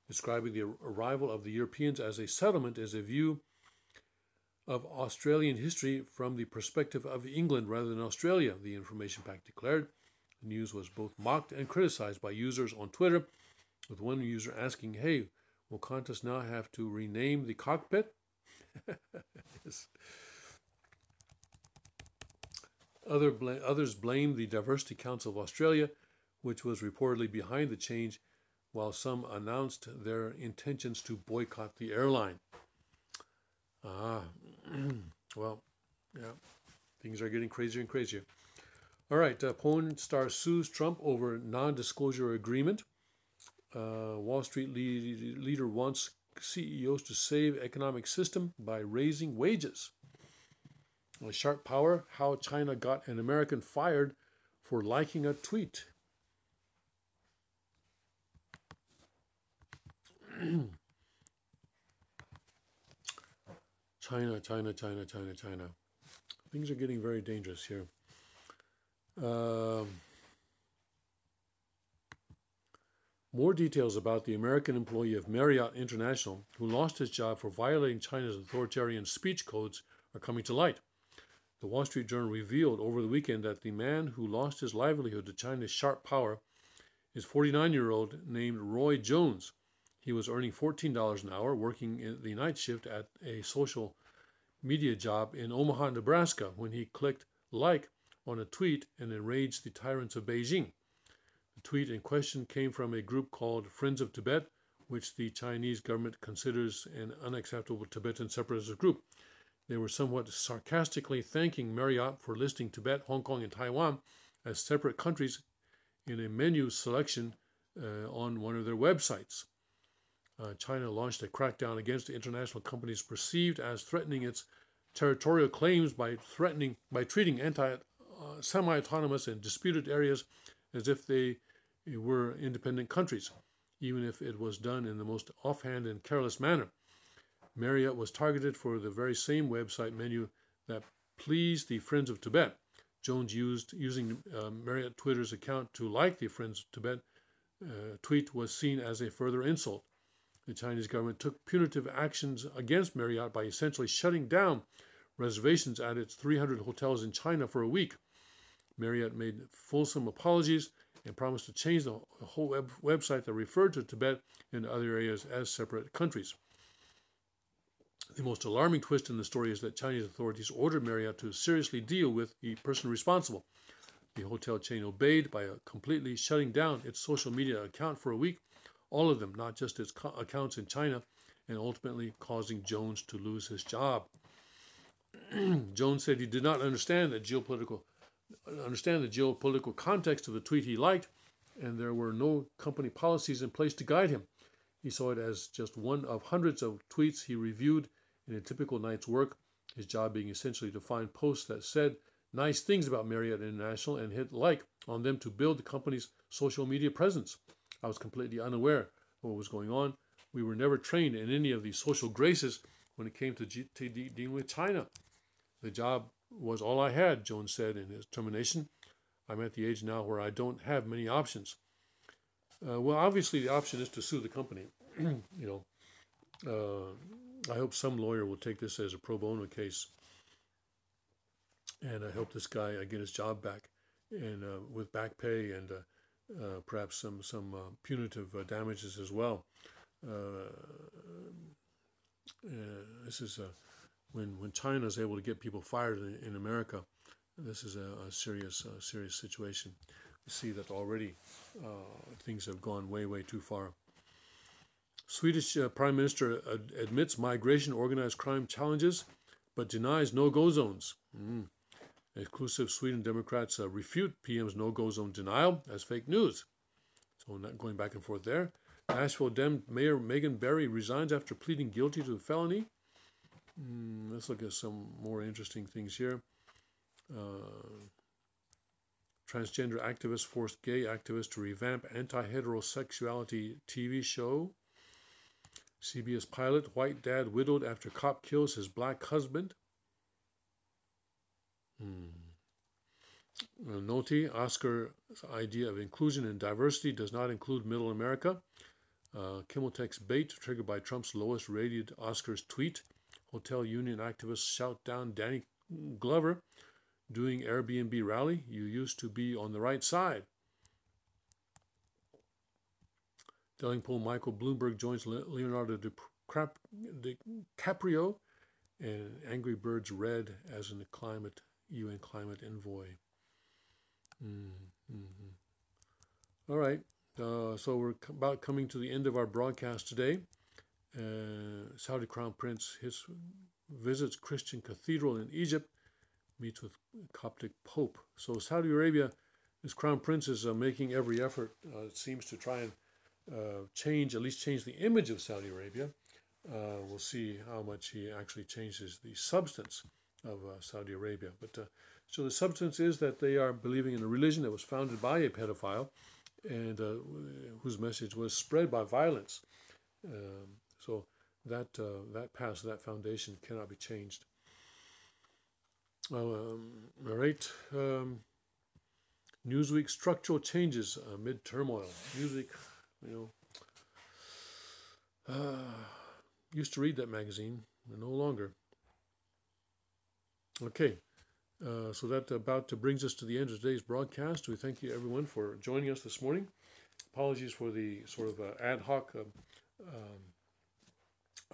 Describing the arrival of the Europeans as a settlement is a view of Australian history from the perspective of England rather than Australia, the information pack declared. The news was both mocked and criticized by users on Twitter, with one user asking, "Hey, will Qantas now have to rename the cockpit?" Yes. Others blamed the Diversity Council of Australia, which was reportedly behind the change, while some announced their intentions to boycott the airline. Well, yeah, things are getting crazier and crazier. All right, porn star sues Trump over non-disclosure agreement. Wall Street leader wants CEOs to save economic system by raising wages. Sharp Power, how China got an American fired for liking a tweet. China. Things are getting very dangerous here. More details about the American employee of Marriott International who lost his job for violating China's authoritarian speech codes are coming to light. The Wall Street Journal revealed over the weekend that the man who lost his livelihood to China's Sharp Power is 49-year-old named Roy Jones. He was earning $14 an hour working in the night shift at a social media job in Omaha, Nebraska, when he clicked like on a tweet and enraged the tyrants of Beijing. The tweet in question came from a group called Friends of Tibet, which the Chinese government considers an unacceptable Tibetan separatist group. They were somewhat sarcastically thanking Marriott for listing Tibet, Hong Kong, and Taiwan as separate countries in a menu selection on one of their websites. China launched a crackdown against the international companies perceived as threatening its territorial claims by treating semi-autonomous and disputed areas as if they were independent countries, even if it was done in the most offhand and careless manner. Marriott was targeted for the very same website menu that pleased the Friends of Tibet. Jones using Marriott Twitter's account to like the Friends of Tibet tweet was seen as a further insult. The Chinese government took punitive actions against Marriott by essentially shutting down reservations at its 300 hotels in China for a week. Marriott made fulsome apologies and promised to change the whole website that referred to Tibet and other areas as separate countries. The most alarming twist in the story is that Chinese authorities ordered Marriott to seriously deal with the person responsible. The hotel chain obeyed by completely shutting down its social media account for a week, all of them, not just its accounts in China, and ultimately causing Jones to lose his job. Jones said he did not understand the geopolitical context of the tweet he liked, and there were no company policies in place to guide him. He saw it as just one of hundreds of tweets he reviewed in a typical night's work, his job being essentially to find posts that said nice things about Marriott International and hit like on them to build the company's social media presence. I was completely unaware of what was going on. We were never trained in any of these social graces when it came to dealing with China. The job was all I had, Jones said in his termination. I'm at the age now where I don't have many options. Well, obviously the option is to sue the company. I hope some lawyer will take this as a pro bono case, and I hope this guy get his job back, and with back pay and perhaps some punitive damages as well. This is when China is able to get people fired in America. This is a serious situation. We see that already things have gone way too far. Swedish Prime Minister admits migration organized crime challenges, but denies no-go zones. Exclusive Sweden Democrats refute PM's no-go zone denial as fake news. So not going back and forth there. Nashville Dem Mayor Megan Barry resigns after pleading guilty to a felony. Let's look at some more interesting things here. Transgender activists forced gay activists to revamp anti-heterosexuality TV show. CBS pilot, white dad widowed after cop kills his black husband. Noti, Oscar's idea of inclusion and diversity does not include Middle America. Kimmeltek's bait, triggered by Trump's lowest rated Oscars tweet. Hotel union activists shout down Danny Glover doing Airbnb rally. You used to be on the right side. Delingpole Michael Bloomberg joins Leonardo DiCaprio and Angry Birds Red as in the UN climate envoy. All right, so we're about coming to the end of our broadcast today. Saudi Crown Prince visits Christian cathedral in Egypt, meets with Coptic Pope. So Saudi Arabia, this Crown Prince is making every effort, it seems, to try and change the image of Saudi Arabia. We'll see how much he actually changes the substance of Saudi Arabia. But so the substance is that they are believing in a religion that was founded by a pedophile and whose message was spread by violence. So that foundation cannot be changed. All right. Newsweek structural changes amid turmoil. Newsweek, used to read that magazine, but no longer. Okay, so that about brings us to the end of today's broadcast. We thank you, everyone, for joining us this morning. Apologies for the sort of ad hoc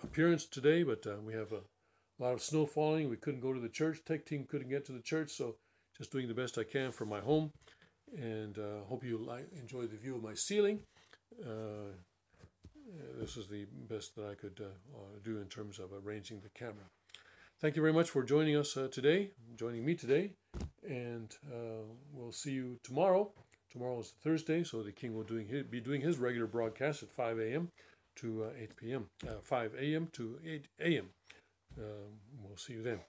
appearance today, but we have a lot of snow falling. We couldn't go to the church. Tech team couldn't get to the church, so just doing the best I can for my home. And hope you enjoy the view of my ceiling. This is the best that I could do in terms of arranging the camera. Thank you very much for joining us joining me today, and we'll see you tomorrow. Tomorrow is Thursday, so the King will be doing his regular broadcast at 5 a.m. to 8 p.m., 5 a.m. to 8 a.m. We'll see you then.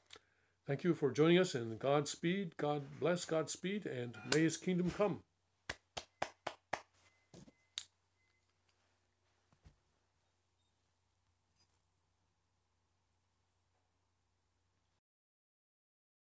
Thank you for joining us, and Godspeed, God bless, Godspeed, and may His kingdom come.